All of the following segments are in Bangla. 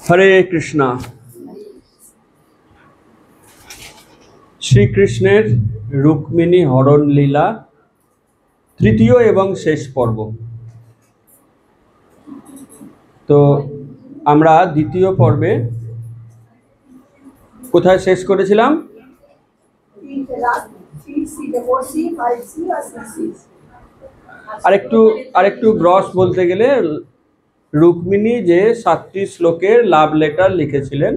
হরে কৃষ্ণা। শ্রীকৃষ্ণের রুক্মিণী হরণ লীলা তৃতীয় এবং শেষ পর্ব। তো আমরা দ্বিতীয় পর্বে কোথায় শেষ করেছিলাম? আরেকটু গ্রস বলতে গেলে রুক্মিণী যে 7টি শ্লোকের লাভ লেটার লিখেছিলেন,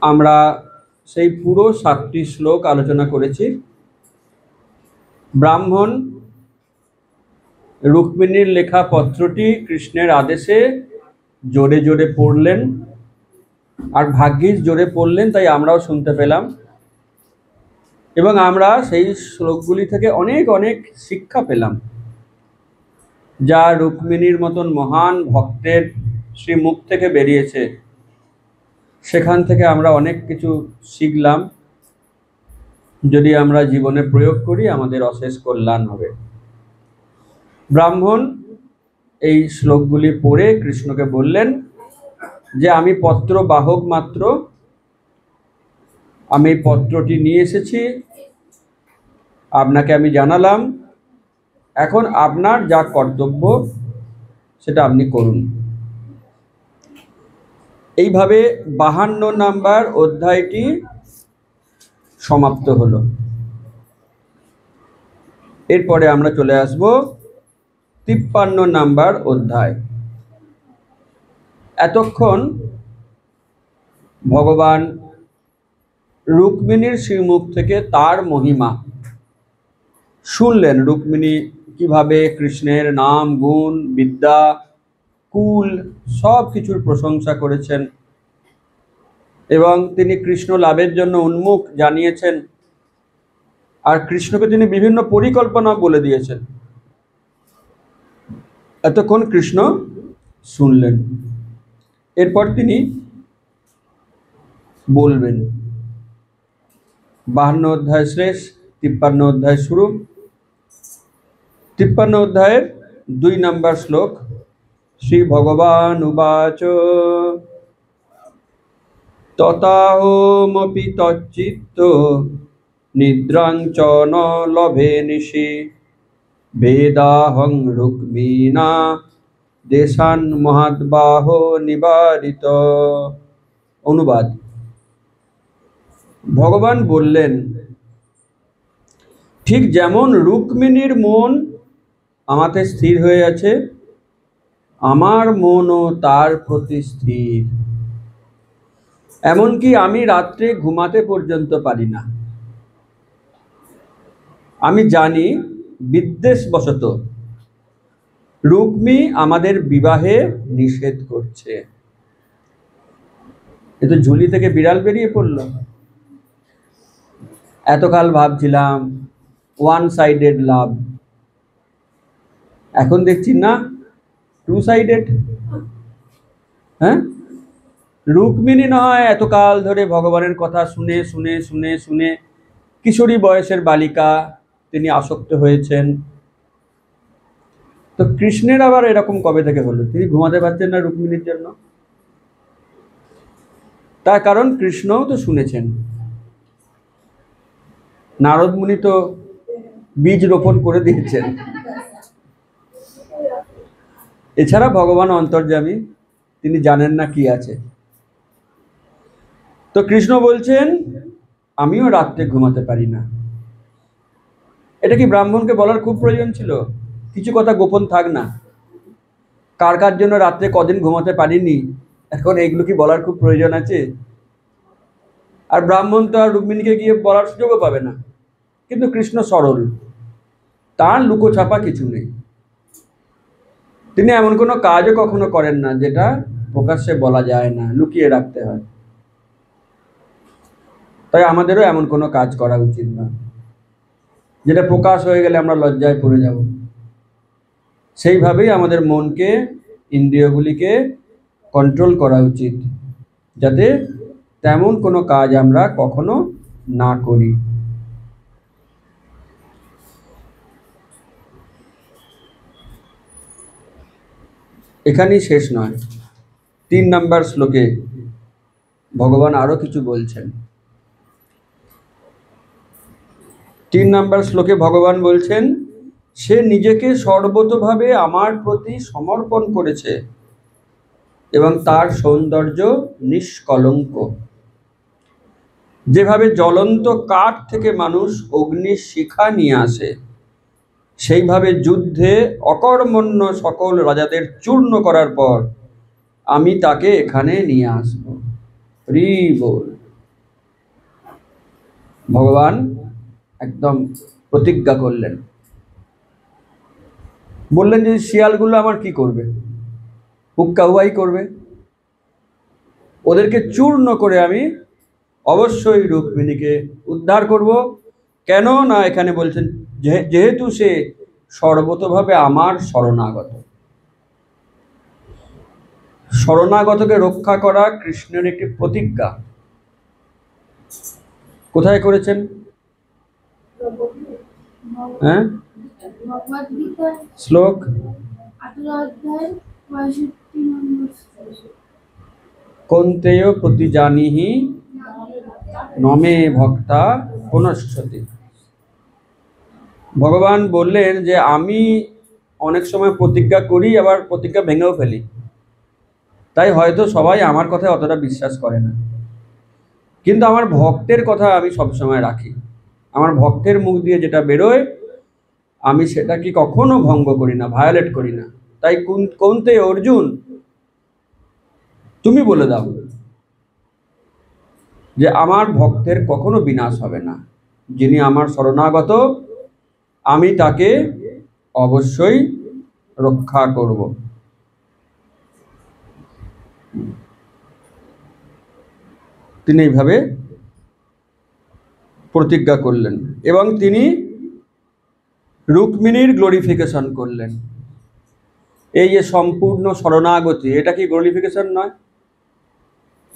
আমরা সেই পুরো 7টি শ্লোক আলোচনা করেছি। ব্রাহ্মণ রুক্মিণীর লেখা পত্রটি কৃষ্ণের আদেশে জোরে জোরে পড়লেন, আর ভাগ্যিস জোরে পড়লেন, তাই আমরাও শুনতে পেলাম। এবং আমরা সেই শ্লোকগুলি থেকে অনেক অনেক শিক্ষা পেলাম, যা রুক্মিণীর মতন মহান ভক্তের শ্রীমুখ থেকে বেরিয়েছে। সেখান থেকে আমরা অনেক কিছু শিখলাম। যদি আমরা জীবনে প্রয়োগ করি, আমাদের অশেষ কল্যাণ হবে। ব্রাহ্মণ এই শ্লোকগুলি পড়ে কৃষ্ণকে বললেন যে আমি পত্র বাহক মাত্র, আমি পত্রটি নিয়ে এসেছি, আপনাকে আমি জানালাম, এখন আপনার যা কর্তব্য সেটা আপনি করুন। এইভাবে 52 নাম্বার অধ্যায়টি সমাপ্ত হলো। এরপরে আমরা চলে আসব 53 নাম্বার অধ্যায়। এতক্ষণ ভগবান রুক্মিণীর শ্রীমুখ থেকে তার মহিমা শুনলেন। রুক্মিণী কিভাবে কৃষ্ণের নাম, গুণ, বিদ্যা, কুল সব কিছুর প্রশংসা করেছেন এবং তিনি কৃষ্ণ লাভের জন্য উন্মুখ জানিয়েছেন, আর কৃষ্ণকে তিনি বিভিন্ন পরিকল্পনা বলে দিয়েছেন। এতক্ষণ কৃষ্ণ শুনলেন। এরপর তিনি বলবেন। 52 অধ্যায় শেষ, 53 অধ্যায় শুরু। 53 অধ্যায়ের 2 নম্বর শ্লোক। শ্রী ভগবান উবাচ তথাহমপি তচ্চিত্ত নিদ্রাং চ ন লভে নিশি বেদাহং রুক্মিণা দেশান মহাদ্বাহ নিবারিত। অনুবাদ। ভগবান বললেন, ঠিক যেমন রুক্মিণীর মন আমাতে স্থির হয়ে আছে, আমার মনও তার প্রতি স্থির। এমনকি আমি রাত্রে ঘুমাতে পর্যন্ত পারি না। আমি জানি বিদ্বেষবশত রুক্মী আমাদের বিবাহে নিষেধ করছে। এ তো ঝুলি থেকে বিড়াল বেরিয়ে পড়ল। এতকাল ভাবছিলাম ওয়ান সাইডেড লাভ, এখন দেখছি না, 2 সাইডেড। হ্যাঁ, রুক্মিণী নয় এতকাল ধরে ভগবানের কথা শুনে শুনে শুনে শুনে কিশোরী বয়সের বালিকা, তিনি আসক্ত হয়েছেন। তো কৃষ্ণের আবার এরকম কবে থেকে হলো? তিনি ঘুমাতে পারছেন না রুক্মিণীর জন্য। তার কারণ কৃষ্ণও তো শুনেছেন। নারদ মুনি তো বীজ রোপণ করে দিয়েছেন। এছাড়া ভগবান অন্তর্যামী, তিনি জানেন না কি আছে। তো কৃষ্ণ বলছেন আমিও রাত্রে ঘুমাতে পারি না। এটা কি ব্রাহ্মণকে বলার খুব প্রয়োজন ছিল? কিছু কথা গোপন থাক না। কার কার জন্য রাত্রে কদিন ঘুমাতে পারিনি, এখন এইগুলো কি বলার খুব প্রয়োজন আছে? আর ব্রাহ্মণ তো আর রুক্মিণীকে গিয়ে বলার সুযোগও পাবে না। কিন্তু কৃষ্ণ সরল, তার লুকোছাপা কিছু নেই। তিনি এমন কোনো কাজও কখনো করেন না যেটা প্রকাশ্যে বলা যায় না, লুকিয়ে রাখতে হয়। তাই আমাদেরও এমন কোনো কাজ করা উচিত না যেটা প্রকাশ হয়ে গেলে আমরা লজ্জায় পড়ে যাব। সেইভাবেই আমাদের মনকে, ইন্দ্রিয়গুলিকে কন্ট্রোল করা উচিত, যাতে তেমন কোনো কাজ আমরা কখনো না করি। এখানেই শেষ নয়, 3 নম্বর শ্লোকে ভগবান আরো কিছু বলছেন। 3 নম্বর শ্লোকে ভগবান বলছেন, সে নিজেকে সর্বতোভাবে আমার প্রতি সমর্পণ করেছে এবং তার সৌন্দর্য নিষ্কলঙ্ক। যেভাবে জ্বলন্ত কাঠ থেকে মানুষ অগ্নির শিখা নিয়ে আসে, সেইভাবে যুদ্ধে অকর্মণ্য সকল রাজাদের চূর্ণ করার পর আমি তাকে এখানে নিয়ে আসব। হরি বল। ভগবান একদম প্রতিজ্ঞা করলেন, বললেন যে শিয়ালগুলো আমার কি করবে? হুক্কা হুয়াই করবে। ওদেরকে চূর্ণ করে আমি অবশ্যই রুক্মিণীকে উদ্ধার করব। কেন না, এখানে বলছেন যেহেতু সে সর্বতোভাবে আমার শরণাগত। শরণাগতকে রক্ষা করা কৃষ্ণের একটি প্রতিজ্ঞা। কোথায় করেছেন? হ্যাঁ, শ্লোক 'কৌন্তেয় প্রতিজানিহি নমে ভক্তা পুনশ্চতি'। ভগবান বললেন যে আমি অনেক সময় প্রতিজ্ঞা করি, আবার প্রতিজ্ঞা ভেঙেও ফেলি। তাই হয়তো সবাই আমার কথায় অতটা বিশ্বাস করে না, কিন্তু আমার ভক্তের কথা আমি সবসময় রাখি। আমার ভক্তের মুখ দিয়ে যেটা বেরোয় আমি সেটা কি কখনো ভঙ্গ করি না, ভায়োলেট করি না। তাই কৌন্তে অর্জুন, তুমি বলে দাও যে আমার ভক্তের কখনো বিনাশ হবে না। যিনি আমার শরণাগত আমি তাকে অবশ্যই রক্ষা করব। তিনি এইভাবে প্রতিজ্ঞা করলেন এবং তিনি রুক্মিণীর গ্লোরিফিকেশন করলেন। এই যে সম্পূর্ণ শরণাগতি, এটা কি গ্লোরিফিকেশন নয়?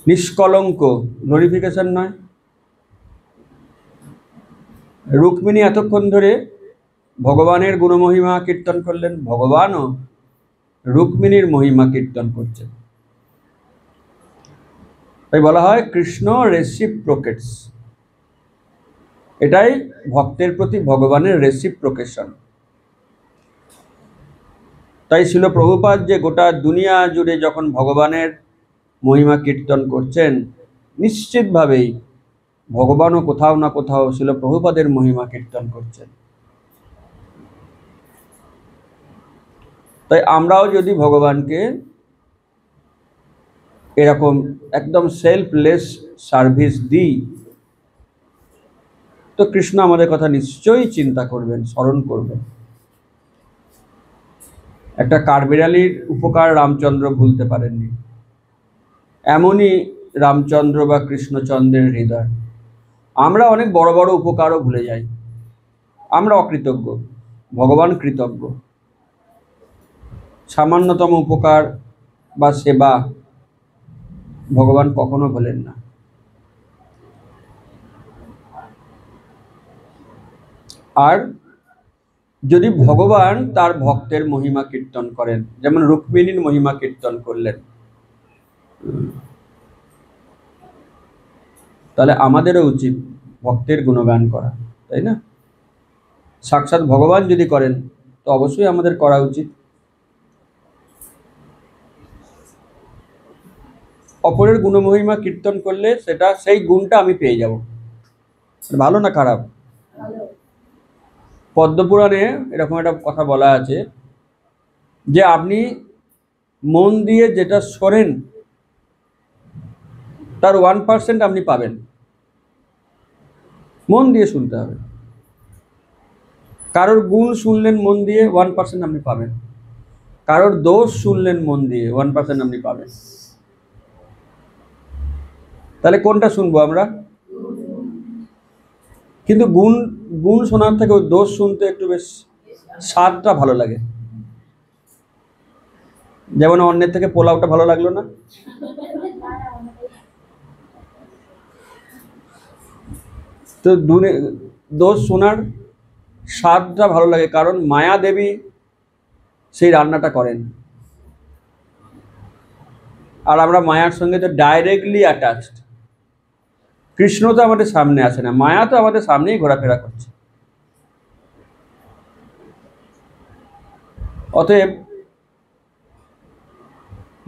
নিষ্কলঙ্ক গ্লোরিফিকেশন নয়? রুক্মিণী এতক্ষণ ধরে ভগবানের গুণমহিমা কীর্তন করলেন, ভগবানও রুক্মিণীর মহিমা কীর্তন করছেন। তাই বলা হয় কৃষ্ণ রেসিপ্রোকেটস। এটাই ভক্তের প্রতি ভগবানের রেসিপ্রোকেশন। তাই ছিল প্রভুপাদ যে গোটা দুনিয়া জুড়ে যখন ভগবানের মহিমা কীর্তন করছেন, নিশ্চিতভাবেই ভগবানও কোথাও না কোথাও ছিল প্রভুপাদের মহিমা কীর্তন করছেন। তাই আমরাও যদি ভগবানকে এরকম একদম সেলফলেস সার্ভিস দিই, তো কৃষ্ণ আমাদের কথা নিশ্চয়ই চিন্তা করবেন, স্মরণ করবেন। একটা কাঠবিড়ালির উপকার রামচন্দ্র ভুলতে পারেননি, এমনই রামচন্দ্র বা কৃষ্ণচন্দ্রের হৃদয়। আমরা অনেক বড় বড় উপকারও ভুলে যাই, আমরা অকৃতজ্ঞ, ভগবান কৃতজ্ঞ। সামান্যতম উপকার বা সেবা ভগবান কখনো ভোলেন না। আর যদি ভগবান তার ভক্তের মহিমা কীর্তন করেন, যেমন রুক্মিণীর মহিমা কীর্তন করলেন, তাহলে আমাদেরও উচিত ভক্তের গুণগান করা, তাই না? সাক্ষাৎ ভগবান যদি করেন তো অবশ্যই আমাদের করা উচিত। অপরের গুণমহিমা কীর্তন করলে সেটা সেই গুণটা আমি পেয়ে যাব। ভালো না খারাপ? পদ্মপুরাণে এরকম একটা কথা বলা আছে যে আপনি মন দিয়ে যেটা শোনেন তার 1% আপনি পাবেন। মন দিয়ে শুনতে হবে। কারোর গুণ শুনলেন মন দিয়ে, 1% আপনি পাবেন। কারোর দোষ শুনলেন মন দিয়ে, 1% আপনি পাবেন। তাহলে কোনটা শুনবো আমরা? কিন্তু গুণ শোনার থেকে দোষ শুনতে একটু বেশ স্বাদটা ভালো লাগে। যেমন অন্যের থেকে পোলাওটা ভালো লাগলো না? তো দোষ শোনার স্বাদটা ভালো লাগে, কারণ মায়া দেবী সেই রান্নাটা করেন। আর আমরা মায়ার সঙ্গে তো ডাইরেক্টলি অ্যাটাচড। কৃষ্ণ তো আমাদের সামনে আসে না, মায়া তো আমাদের সামনেই ঘোরাফেরা করছে। অতএব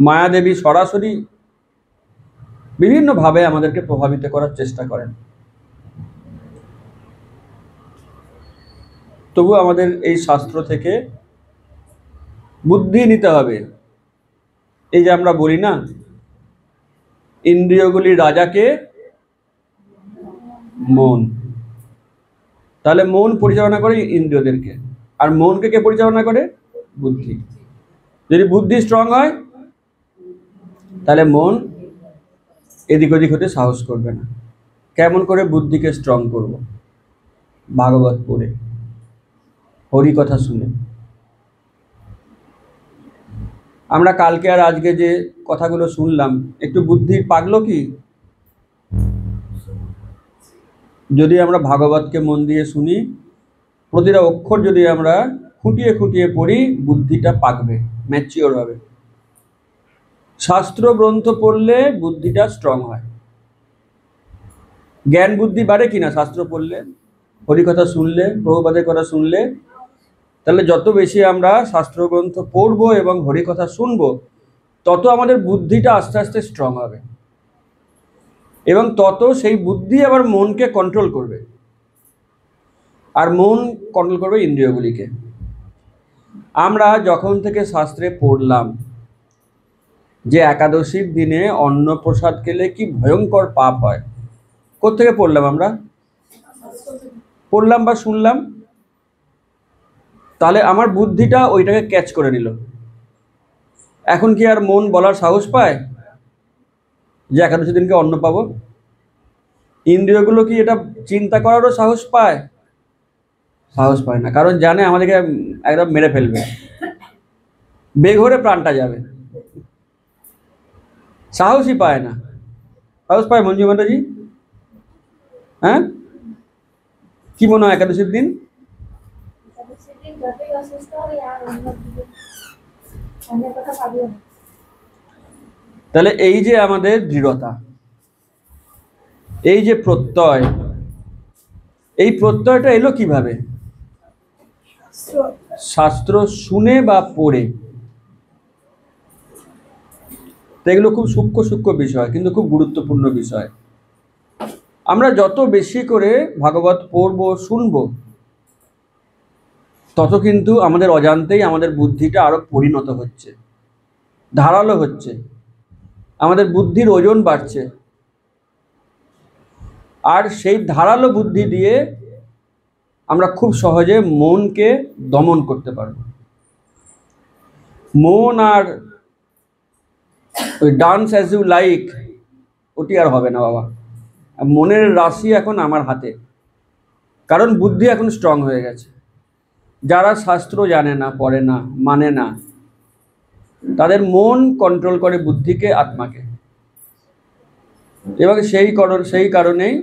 মায়াদেবী সরাসরি বিভিন্নভাবে আমাদেরকে প্রভাবিত করার চেষ্টা করেন। তবু আমাদের এই শাস্ত্র থেকে বুদ্ধি নিতে হবে। এই যে আমরা বলি না, ইন্দ্রিয়গুলির রাজাকে মন, তাহলে মন পরিচালনা করে ইন্দ্রিয়দেরকে, আর মনকে কে পরিচালনা করে? বুদ্ধি। যদি বুদ্ধি স্ট্রং হয় তাহলে মন এদিক ওদিক হতে সাহস করবে না। কেমন করে বুদ্ধিকে স্ট্রং করব? ভাগবত পড়ে, হরি কথা শুনে। আমরা কালকে আর আজকে যে কথাগুলো শুনলাম, একটু বুদ্ধির পাগলো কি? যদি আমরা ভাগবতকে মন দিয়ে শুনি, প্রতিটা অক্ষর যদি আমরা খুঁটিয়ে খুঁটিয়ে পড়ি, বুদ্ধিটা পাকবে, ম্যাচিওর হবে। শাস্ত্র গ্রন্থ পড়লে বুদ্ধিটা স্ট্রং হয়। জ্ঞান বুদ্ধি বাড়ে কিনা শাস্ত্র পড়লে, হরিকথা শুনলে, প্রভুপাদের কথা শুনলে? তাহলে যত বেশি আমরা শাস্ত্র গ্রন্থ পড়বো এবং হরিকথা শুনবো, তত আমাদের বুদ্ধিটা আস্তে আস্তে স্ট্রং হবে, এবং তত সেই বুদ্ধি আবার মনকে কন্ট্রোল করবে, আর মন কন্ট্রোল করবে ইন্দ্রিয়গুলিকে। আমরা যখন থেকে শাস্ত্রে পড়লাম যে একাদশীর দিনে অন্নপ্রসাদ খেলে কি ভয়ঙ্কর পাপ হয়, কোত্থেকে পড়লাম? আমরা পড়লাম বা শুনলাম, তাহলে আমার বুদ্ধিটা ওইটাকে ক্যাচ করে নিল। এখন কি আর মন বলার সাহস পায় যে একাদশী দিনকে অন্ন পাবো? ইন্দ্রিয়গুলো কি এটা চিন্তা করারও সাহস পায়? সাহস পায় না, কারণ জানে আমাদেরকে একদম মেরে ফেলবে, বেঘরে প্রাণটা যাবে। সাহসই পায় না। সাহস পায় মঞ্জু মাতাজি? হ্যাঁ, কি মনে হয় একাদশীর দিন? তাহলে এই যে আমাদের দৃঢ়তা, এই যে প্রত্যয়, এই প্রত্যয়টা এলো কিভাবে? শাস্ত্র শুনে বা পড়ে। তো এগুলো খুব সূক্ষ্ম সূক্ষ্ম বিষয়, কিন্তু খুব গুরুত্বপূর্ণ বিষয়। আমরা যত বেশি করে ভাগবত পড়বো, শুনবো, তত কিন্তু আমাদের অজান্তেই আমাদের বুদ্ধিটা আরো পরিণত হচ্ছে, ধারালো হচ্ছে, আমাদের বুদ্ধির ওজন বাড়ছে। আর সেই ধারালো বুদ্ধি দিয়ে আমরা খুব সহজে মনকে দমন করতে পারবো। মন আর ওই ডান্স অ্যাজ ইউ লাইক, ওটি আর হবে না বাবা। মনের রাশি এখন আমার হাতে, কারণ বুদ্ধি এখন স্ট্রং হয়ে গেছে। যারা শাস্ত্র জানে না, পড়ে না, মানে না, তাদের মন কন্ট্রোল করে বুদ্ধিকে, আত্মাকে। এবং সেই কারণেই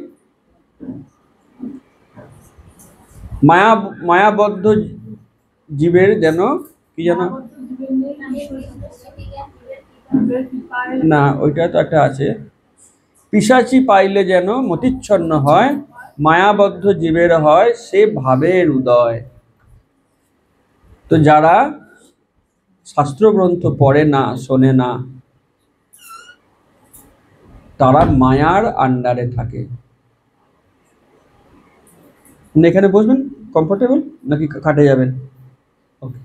মায়াবদ্ধ জীবের যেন কি যেন না, ওইটা তো একটা আছে, পিশাচি পাইলে যেন মতিচ্ছন্ন হয়, মায়াবদ্ধ জীবের হয় সে ভাবের উদয়। তো যারা শাস্ত্রগ্রন্থ পড়ে না, শোনে না, তারা মায়ার আন্ডারে থাকে। এখানে বসবেন কমফোর্টেবল নাকি খাটে যাবেন? ওকে।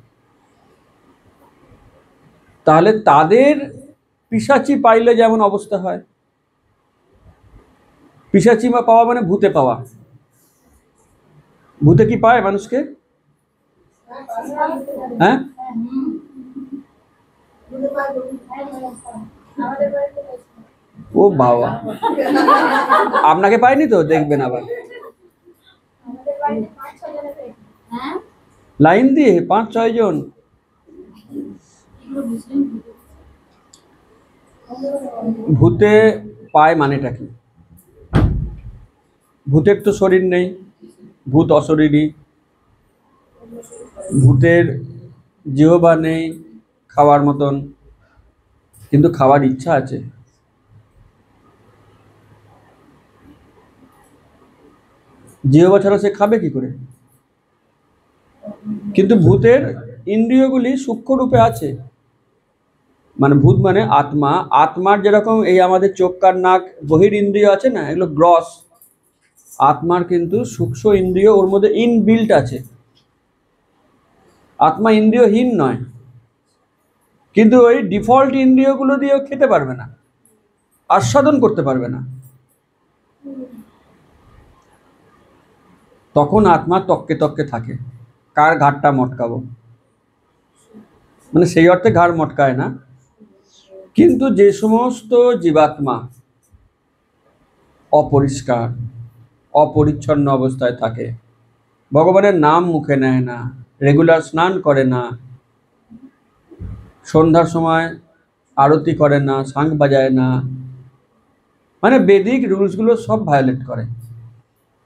তাহলে তাদের পিশাচি পাইলে যেমন অবস্থা হয়, পিশাচি পাওয়া মানে ভূতে পাওয়া। ভূতে কি পায় মানুষকে? হ্যাঁ, ও বাবা, আপনাকে পায়নি তো? দেখবেন আবার লাইন দিয়ে 5-6 জন। ভূতে পায় মানেটা কি? ভূতের তো শরীর নেই, ভূত অশরীরী। ভূতের জিহ্বা নেই খাওয়ার মতন, কিন্তু খাওয়ার ইচ্ছা আছে। জিহ্বা ছাড়া সে খাবে কি করে? কিন্তু ভূতের ইন্দ্রিয়গুলি সূক্ষ্ম রূপে আছে, মানে ভূত মানে আত্মা, আত্মার যেরকম এই আমাদের চোখ কান নাক বহির ইন্দ্রিয় আছে না, এগুলো গ্রস, আত্মার কিন্তু সূক্ষ্ম ইন্দ্রিয় ওর মধ্যে ইনবিল্ট আছে। আত্মা ইন্দ্রিয়হীন নয়, কিন্তু ওই ডিফল্ট ইন্দ্রিয়গুলো দিয়েও খেতে পারবে না, আস্বাদন করতে পারবে না। তখন আত্মা তককে তককে থাকে, কার ঘাড়টা মটকাবো, মানে সেই অর্থে ঘাড় মটকায় না। কিন্তু যে সমস্ত জীবাত্মা অপরিষ্কার অপরিচ্ছন্ন অবস্থায় থাকে, ভগবানের নাম মুখে নেয় না, রেগুলার স্নান করে না, সন্ধ্যার সময় আরতি করে না, শাঁখ বাজায় না, মানে বেদিক রুলসগুলো সব ভায়োলেট করে,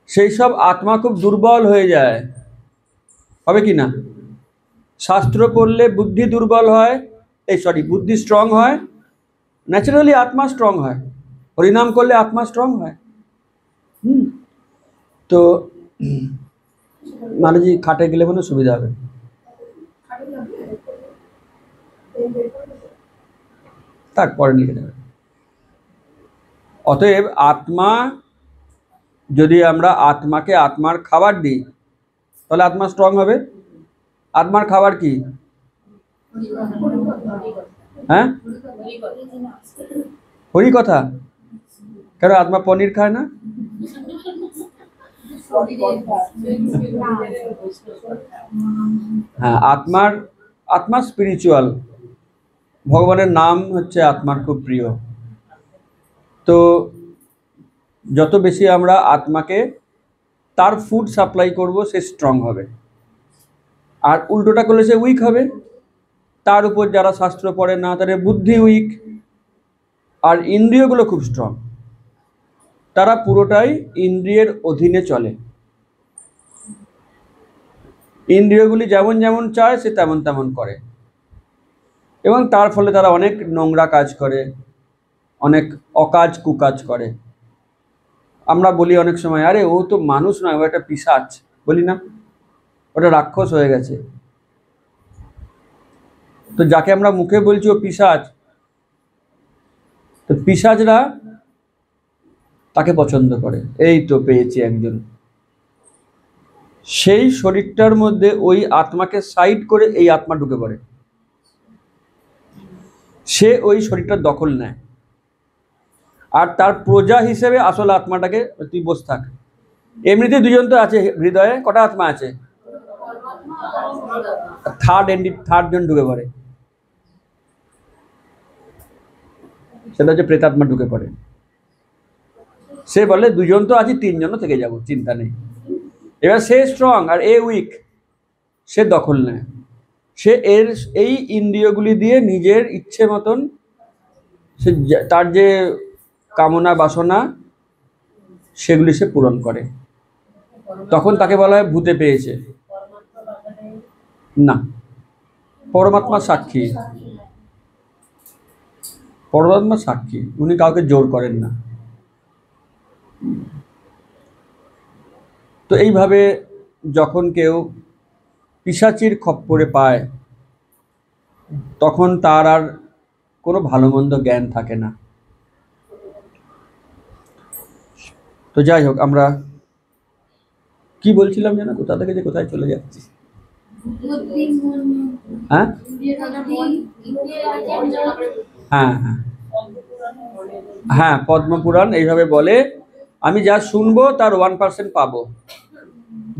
সেই সব আত্মা খুব দুর্বল হয়ে যায়। হবে কি না? শাস্ত্র পড়লে বুদ্ধি দুর্বল হয়, বুদ্ধি স্ট্রং হয়, ন্যাচারালি আত্মা স্ট্রং হয়, হরিনাম করলে আত্মা স্ট্রং হয়। তো মানেজি খাটে গেলে মনে সুবিধা হবে। তারপরে লিখে দেবে। অতএব আত্মা, যদি আমরা আত্মাকে আত্মার খাবার দিই তাহলে আত্মা স্ট্রং হবে। আত্মার খাবার কি? হ্যাঁ, হরি কথা। কেন আত্মা পনির খায় না? হ্যাঁ, আত্মা স্পিরিচুয়াল, ভগবানের নাম হচ্ছে আত্মার খুব প্রিয়। তো যত বেশি আমরা আত্মাকে তার ফুড সাপ্লাই করব, সে স্ট্রং হবে। আর উল্টোটা করলে সে উইক হবে। তার উপর যারা শাস্ত্র পড়ে না, তাদের বুদ্ধি উইক, আর ইন্দ্রিয়গুলো খুব স্ট্রং, তারা পুরোটাই ইন্দ্রিয়ের অধীনে চলে। ইন্দ্রিয়গুলি যেমন যেমন চায় সে তেমন তেমন করে, এবং তার ফলে তারা অনেক নোংরা কাজ করে, অনেক অকাজ কুকাজ করে। আমরা বলি অনেক সময়, আরে ও তো মানুষ নয়, ও একটা পিশাচ, বলি না, ওটা রাক্ষস হয়ে গেছে। তো যাকে আমরা মুখে বলছি ও পিশাচ, তো পিশাচরা তাকে পছন্দ করে। এই তো পেয়েছি একজন, সেই শরীরটার মধ্যে ওই আত্মাকে সাইড করে এই আত্মা ঢুকে পড়ে, সে ওই শরীরটার দখল নেয়, আর তার প্রজা হিসেবে আসল আত্মাটাকে, তুই বস থাক। এমনিতে দুজন তো আছে হৃদয়ে, কটা আত্মা আছে? থার্ড জন ঢুকে পড়ে, সেটা হচ্ছে প্রেতাত্মা ঢুকে পড়ে। সে বলে দুজন তো আছি, তিনজনও থেকে যাব, চিন্তা নেই। এবার সে স্ট্রং আর এ উইক, সে দখল নেয়, সে এই ইন্দ্রিয়গুলি দিয়ে নিজের ইচ্ছে মতন সে তার যে কামনা বাসনা সেগুলি সে পূরণ করে। তখন তাকে বলা হয় ভূতে পেয়েছে। না, পরমাত্মা সাক্ষী, পরমাত্মা সাক্ষী, উনি কাউকে জোর করেন না। তো এইভাবে যখন কেউ পিশাচির খপ্পরে পায়, তখন তার আর কোনো ভালো মন্দ জ্ঞান থাকে না। তো যাই হোক, আমরা কি বলছিলাম যেন, কোথা থেকে যে কোথায় চলে যাচ্ছি। হ্যাঁ হ্যাঁ হ্যাঁ হ্যাঁ, পদ্মপুরাণ এইভাবে বলে, আমি যা শুনবো তার 1% পাবো।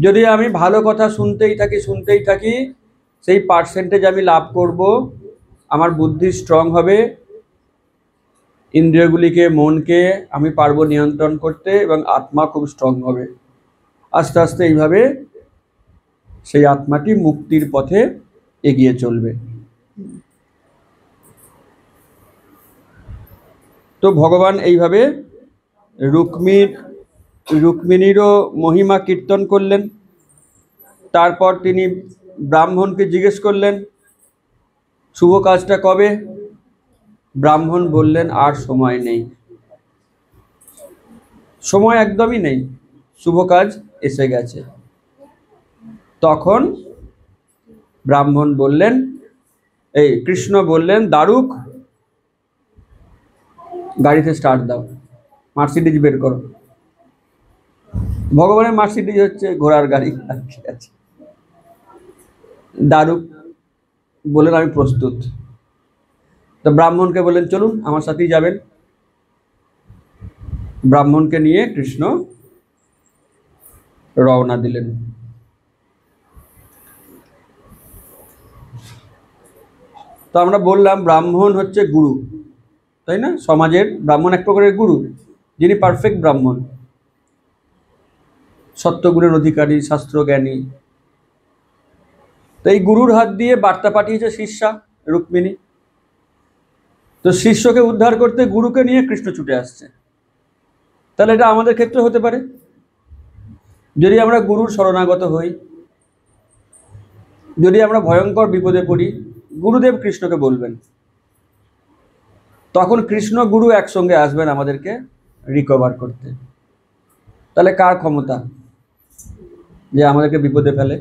যদি আমি ভালো কথা শুনতেই থাকি, সেই পার্সেন্টেজ আমি লাভ করব, আমার বুদ্ধি স্ট্রং হবে, ইন্দ্রিয়গুলিকে মনকে আমি পারবো নিয়ন্ত্রণ করতে, এবং আত্মা খুব স্ট্রং হবে। আস্তে আস্তে এইভাবে সেই আত্মাটি মুক্তির পথে এগিয়ে চলবে। তো ভগবান এইভাবে রুক্মিণীরও মহিমা কীর্তন করলেন। তারপর তিনি ব্রাহ্মণকে জিজ্ঞেস করলেন শুভ কাজটা কবে। ব্রাহ্মণ বললেন আর সময় নেই, সময় একদমই নেই, শুভ কাজ এসে গেছে। তখন ব্রাহ্মণ বললেন, কৃষ্ণ বললেন, দারুক গাড়িতে স্টার্ট দাও, মার্সিডিজ বের করো। ভগবানের মার্সিডিজ হচ্ছে ঘোড়ার গাড়ি। ঠিক আছে, দারুক বললেন আমি প্রস্তুত। তো ব্রাহ্মণকে বললেন চলুন আমার সাথেই যাবেন। ব্রাহ্মণকে নিয়ে কৃষ্ণ রওনা দিলেন। তো আমরা বললাম ব্রাহ্মণ হচ্ছে গুরু, তাই না? সমাজের ব্রাহ্মণ এক প্রকারের গুরু, যিনি পারফেক্ট ব্রাহ্মণ, সত্যগুণের অধিকারী, শাস্ত্র জ্ঞানী। তো এই গুরুর হাত দিয়ে বার্তা পাঠিয়েছে শিষ্যা রুক্মিণী। তো শিষ্যকে উদ্ধার করতে গুরুকে নিয়ে কৃষ্ণ ছুটে আসছে। তাহলে এটা আমাদের ক্ষেত্রে হতে পারে, যদি আমরা গুরুর শরণাগত হই, যদি আমরা ভয়ঙ্কর বিপদে পড়ি, গুরুদেব কৃষ্ণকে বলবেন, তখন কৃষ্ণ গুরু একসঙ্গে আসবেন আমাদেরকে রিকভার করতে। তাহলে কার ক্ষমতা যে আমাদেরকে বিপদে ফেলে?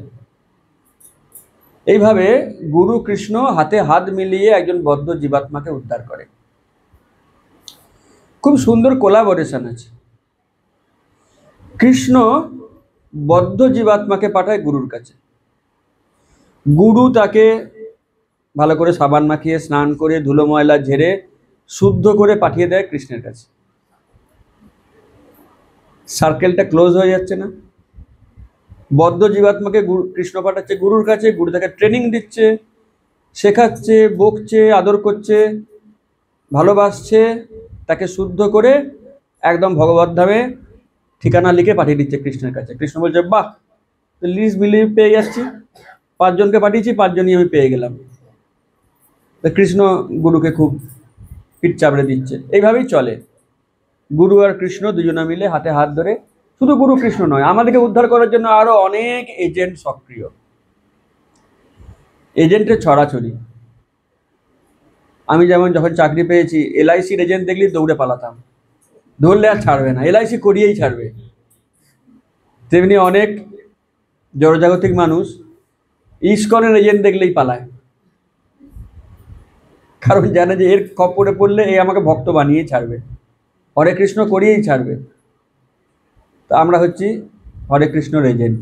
এইভাবে গুরু কৃষ্ণ হাতে হাত মিলিয়ে একজন বদ্ধ জীবাত্মাকে উদ্ধার করে। খুব সুন্দর কোলাবোরেশন আছে। কৃষ্ণ বদ্ধ জীবাত্মাকে পাঠায় গুরুর কাছে, গুরু তাকে ভালো করে সাবান মাখিয়ে স্নান করে ধুলো ময়লা ঝেড়ে শুদ্ধ করে পাঠিয়ে দেয় কৃষ্ণের কাছে। সার্কেলটা ক্লোজ হয়ে যাচ্ছে না? বদ্ধ জীবাত্মাকে কৃষ্ণ পাঠাচ্ছে গুরুর কাছে, গুরু তাকে ট্রেনিং দিচ্ছে, শেখাচ্ছে, বকছে, আদর করছে, ভালোবাসছে, তাকে শুদ্ধ করে একদম ভগবত ধামে ঠিকানা লিখে পাঠিয়ে দিচ্ছে কৃষ্ণের কাছে। কৃষ্ণ বলছে বাহ, লিস্ট বিলিভ পেয়ে যাচ্ছি, 5 জনকে পাঠিয়েছি, 5 জনই আমি পেয়ে গেলাম। তো কৃষ্ণ গুরুকে খুব পিঠ চাপড়ে দিচ্ছে। এইভাবেই চলে, গুরু আর কৃষ্ণ দুজনে মিলে হাতে হাত ধরে। শুধু গুরু কৃষ্ণ নয়, আমাদেরকে উদ্ধার করার জন্য আরো অনেক এজেন্ট সক্রিয়, এজেন্টের ছড়াছড়ি। আমি যেমন যখন চাকরি পেয়েছি, এলআইসির এজেন্ট দেখলি দৌড়ে পালাতাম, ধরলে আর ছাড়বে না, এলআইসি করিয়েই ছাড়বে। তেমনি অনেক জড়জাগতিক মানুষ ইস্কনের এজেন্ট দেখলেই পালায়, কারণ জানে যে এর খপ্পরে পড়লে এই আমাকে ভক্ত বানিয়েই ছাড়বে, হরে কৃষ্ণ করিয়েই ছাড়বে। তা আমরা হচ্ছি হরে কৃষ্ণর এজেন্ট।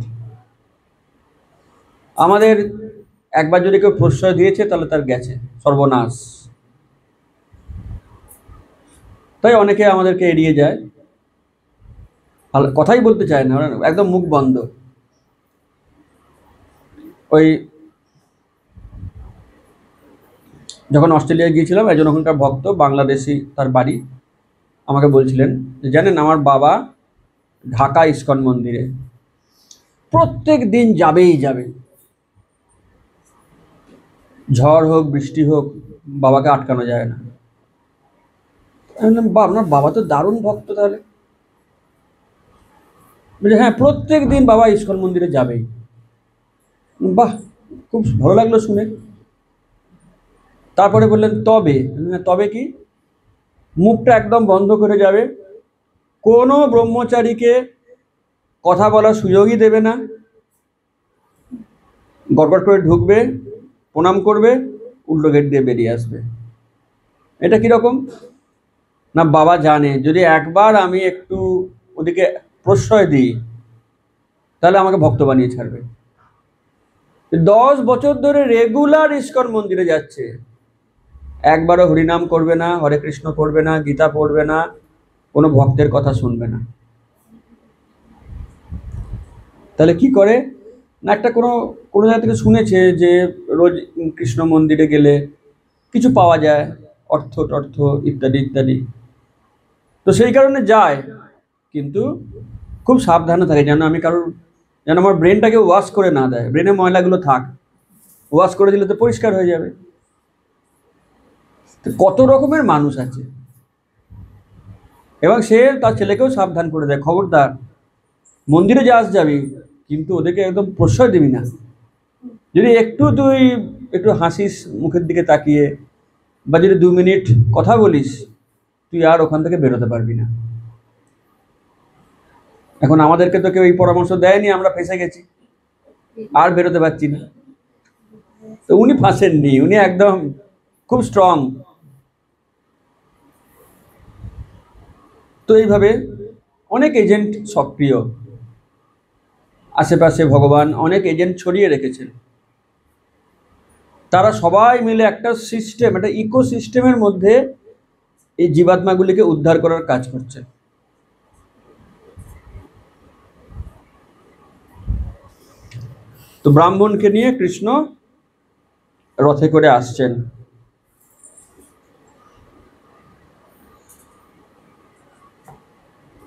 আমাদের একবার যদি কেউ প্রশ্রয় দিয়েছে তাহলে তার গেছে সর্বনাশ। তাই অনেকে আমাদেরকে এড়িয়ে যায়, কথাই বলতে চায় না, একদম মুখ বন্ধ। ওই যখন অস্ট্রেলিয়ায় গিয়েছিলাম, একজন ওখানকার ভক্ত, বাংলাদেশি তার বাড়ি, আমাকে বলছিলেন যে জানেন আমার বাবা ঢাকা ইস্কন মন্দিরে প্রত্যেক দিন যাবেই যাবে, ঝড় হোক বৃষ্টি হোক বাবাকে আটকানো যায় না। আমি বললাম বা আপনার বাবা তো দারুণ ভক্ত, তাহলে বলছে হ্যাঁ প্রত্যেক দিন বাবা ইস্কন মন্দিরে যাবেই। বাহ, খুব ভালো লাগলো শুনে। তারপরে বললেন তবে, তবে কি? মুখটা একদম বন্ধ করে যাবে, কোনো ব্রহ্মচারীকে কথা বলার সুযোগই দেবে না, গড়গড় করে ঢুকবে, প্রণাম করবে, উল্টো গেট দিয়ে বেরিয়ে আসবে। এটা কিরকম না, বাবা জানে যদি একবার আমি একটু ওদিকে প্রশ্রয় দিই তাহলে আমাকে ভক্ত বানিয়ে ছাড়বে। 10 বছর ধরে রেগুলার ইস্কন মন্দিরে যাচ্ছে, একবারও হরিনাম করবে না, হরে কৃষ্ণ করবে না, গীতা পড়বে না, কোনো ভক্তের কথা শুনবে না। তাহলে কি করে না, একটা কোনো কোনো জায়গা থেকে শুনেছে যে রোজ কৃষ্ণ মন্দিরে গেলে কিছু পাওয়া যায়, অর্থ টর্থ ইত্যাদি ইত্যাদি, তো সেই কারণে যায়, কিন্তু খুব সাবধানে থাকে যেন আমি কারোর, যেন আমার ব্রেনটাকে ওয়াশ করে না দেয়, ব্রেনে ময়লাগুলো থাক, ওয়াশ করে দিলে তো পরিষ্কার হয়ে যাবে। কত রকমের মানুষ আছে, এবং সে তার ছেলেকেও সাবধান করে দেয়, খবরদার মন্দিরে যাবি কিন্তু ওদেরকে একদম প্রশ্রয় দিবি না। যদি একটু তুই একটু হাসিস মুখের দিকে তাকিয়ে, বা যদি 2 মিনিট কথা বলিস, তুই আর ওখান থেকে বেরোতে পারবি না। এখন আমাদেরকে তো কেউ এই পরামর্শ দেয়নি, আমরা ফেঁসে গেছি, আর বেরোতে পারছি না। তো উনি ফাঁসেননি, উনি একদম খুব স্ট্রং। তো এইভাবে অনেক এজেন্ট সক্রিয়, আশেপাশে ভগবান অনেক এজেন্ট ছড়িয়ে রেখেছেন। তারা সবাই মিলে একটা সিস্টেম, একটা ইকোসিস্টেমের মধ্যে এই জীবাত্মাগুলিকে উদ্ধার করার কাজ করছে। তো ব্রাহ্মণকে নিয়ে কৃষ্ণ রথে করে আসছেন।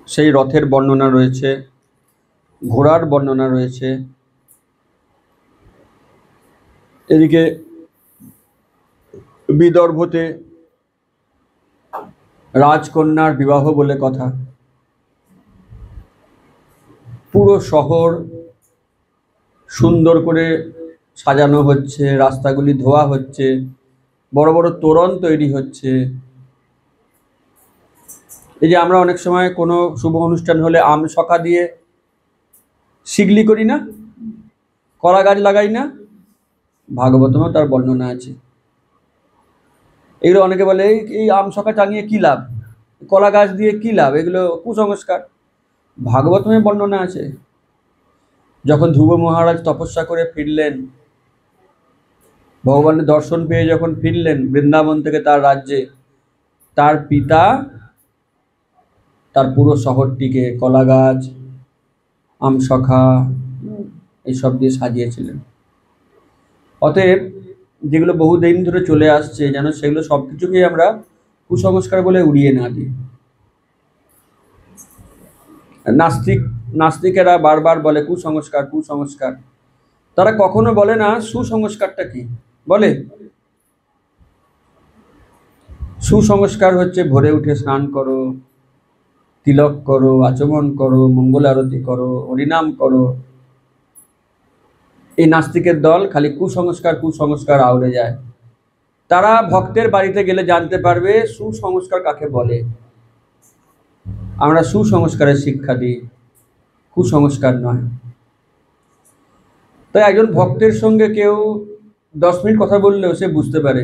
সেই রথের বর্ণনা রয়েছে, ঘোড়ার বর্ণনা রয়েছে। এদিকে বিদর্ভতে রাজকন্যার বিবাহ বলে কথা, পুরো শহর সুন্দর করে সাজানো হচ্ছে, রাস্তাগুলি ধোয়া হচ্ছে, বড় বড় তোরণ তৈরি হচ্ছে। এই যে আমরা অনেক সময় কোনো শুভ অনুষ্ঠান হলে আম শখা দিয়ে শিগলি করি না, কলা গাছ লাগাই না, ভাগবতমও তার বর্ণনা আছে। এগুলো অনেকে বলে এই আম শখা টাঙিয়ে কী লাভ, কলা গাছ দিয়ে কী লাভ, এগুলো কুসংস্কার। ভাগবতমে বর্ণনা আছে, যখন ধ্রুব মহারাজ তপস্যা করে ফিরলেন, ভগবানের দর্শন পেয়ে যখন ফিরলেন বৃন্দাবন থেকে তার রাজ্যে, তার পিতা তার পুরো শহরটিকে কলা গাছ, আমশখা এইসব দিয়ে সাজিয়েছিলেন। অতএব যেগুলো বহুদিন ধরে চলে আসছে, যেন সেগুলো সব কিছুকেই আমরা কুসংস্কার বলে উড়িয়ে না দিই। নাস্তিকেরা বারবার বলে কুসংস্কার কুসংস্কার, তারা কখনো বলে না সুসংস্কারটা কি। বলে সুসংস্কার হচ্ছে ভোরে উঠে স্নান করো, তিলক করো, আচমন করো, মঙ্গল আরতি করো, হরিনাম করো। এই নাস্তিকের দল খালি কুসংস্কার কুসংস্কার আউড়ে যায়। তারা ভক্তের বাড়িতে গেলে জানতে পারবে সুসংস্কার কাকে বলে। আমরা সুসংস্কারের শিক্ষা দিই, কুসংস্কার নয়। তাই একজন ভক্তের সঙ্গে কেউ 10 মিনিট কথা বললেও সে বুঝতে পারে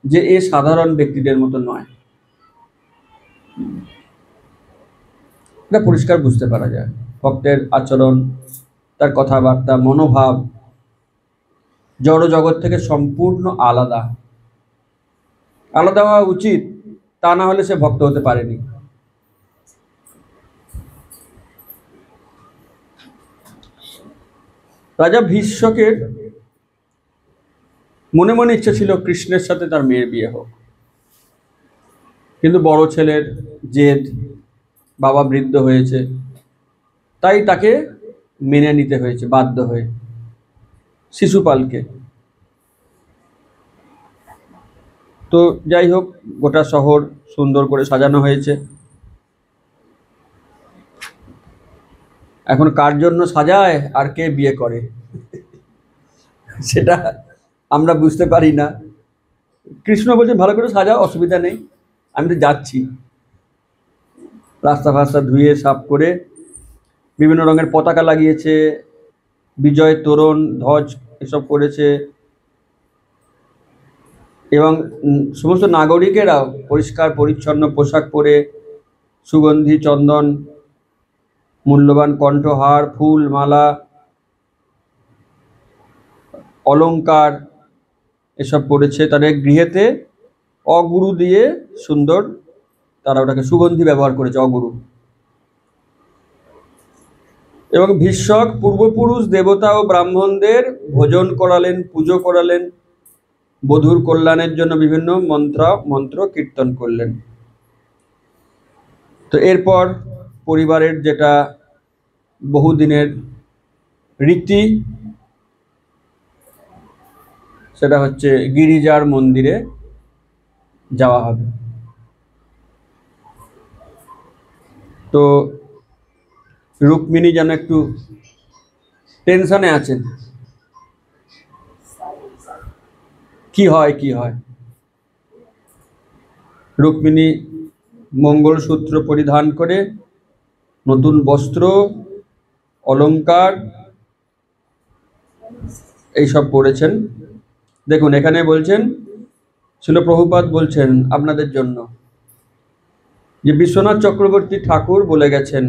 যে এ সাধারণ ব্যক্তিদের মতো নয়। এটা পরিষ্কার বুঝতে পারা যায়। ভক্তের আচরণ, তার কথাবার্তা, মনোভাব জড় জগৎ থেকে সম্পূর্ণ আলাদা। আলাদা হওয়া উচিত, তা না হলে সে ভক্ত হতে পারেনি। রাজা ভীষ্মকের মনে মনে ইচ্ছা ছিল কৃষ্ণের সাথে তার মেয়ের বিয়ে হোক, কিন্তু বড় ছেলের জেদ, বাবা বৃদ্ধ হয়েছে, তাই তাকে মেনে নিতে হয়েছে বাধ্য হয়ে শিশুপালকে। তো যাই হোক, গোটা শহর সুন্দর করে সাজানো হয়েছে। এখন কার জন্য সাজায় আর কে বিয়ে করে সেটা আমরা বুঝতে পারি না। কৃষ্ণ বলছে ভালো করে সাজাও, অসুবিধা নেই, আমি তো যাচ্ছি। রাস্তা ফাস্তা ধুয়ে সাফ করে বিভিন্ন রঙের পতাকা লাগিয়েছে, বিজয় তোরণ ধ্বজ এসব করেছে, এবং সমস্ত নাগরিকেরাও পরিষ্কার পরিচ্ছন্ন পোশাক পরে সুগন্ধি, চন্দন, মূল্যবান কণ্ঠহার, ফুল, মালা, অলংকার এসব পড়েছে। তাদের গৃহেতে অগুরু দিয়ে সুন্দর তারা ওটাকে সুগন্ধি ব্যবহার করেছে, অগুরু। এবং ভীষ্মক পূর্বপুরুষ দেবতা ও ব্রাহ্মণদের ভোজন করালেন, পুজো করালেন, বধূর কল্যাণের জন্য বিভিন্ন মন্ত্র কীর্তন করলেন। তো এরপর পরিবারের যেটা বহুদিনের রীতি, সেটা হচ্ছে গিরিজার মন্দিরে যাওয়া হবে। তো রুক্মিণী যেন একটু টেনশনে আছেন, কি হয় কি হয়। রুক্মিণী মঙ্গলসূত্র পরিধান করে নতুন বস্ত্র, অলংকার এইসব পরেছেন। দেখুন এখানে বলছেন, শিল প্রভুপাদ বলছেন আপনাদের জন্য যে বিশ্বনাথ চক্রবর্তী ঠাকুর বলে গেছেন,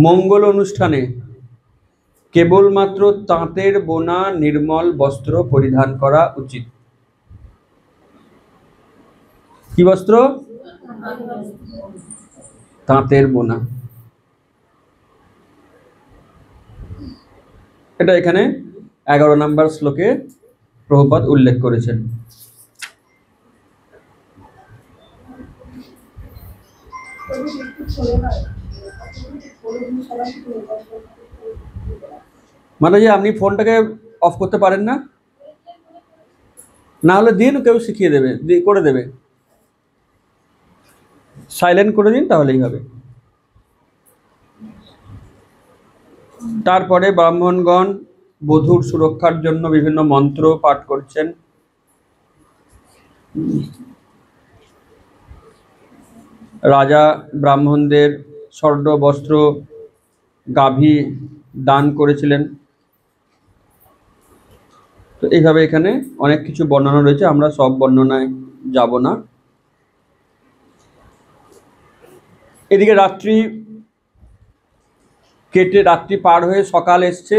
মঙ্গল অনুষ্ঠানে কেবলমাত্র তাঁতের বোনা নির্মল বস্ত্র পরিধান করা উচিত। কি বস্ত্র? তাঁতের বোনা। এটা এখানে 11 নম্বর শ্লোকে প্রভুপাদ উল্লেখ করেছেন। মানে যে আপনি ফোনটাকে অফ করতে পারেন না, না হলে দিন, কেউ শিখিয়ে দেবে, করে দেবে। সাইলেন্ট করে দিন, তাহলেই হবে। তারপরে ব্রাহ্মণগণ বধূর সুরক্ষার জন্য বিভিন্ন মন্ত্র পাঠ করছেন। রাজা ব্রাহ্মণদের স্বর্ণ বস্ত্র, গাভী দান করেছিলেন। তো এইভাবে এখানে অনেক কিছু বর্ণনা রয়েছে, আমরা সব বর্ণনায় যাব না। এদিকে রাত্রি কেটে, রাত্রি পার হয়ে সকাল এসছে,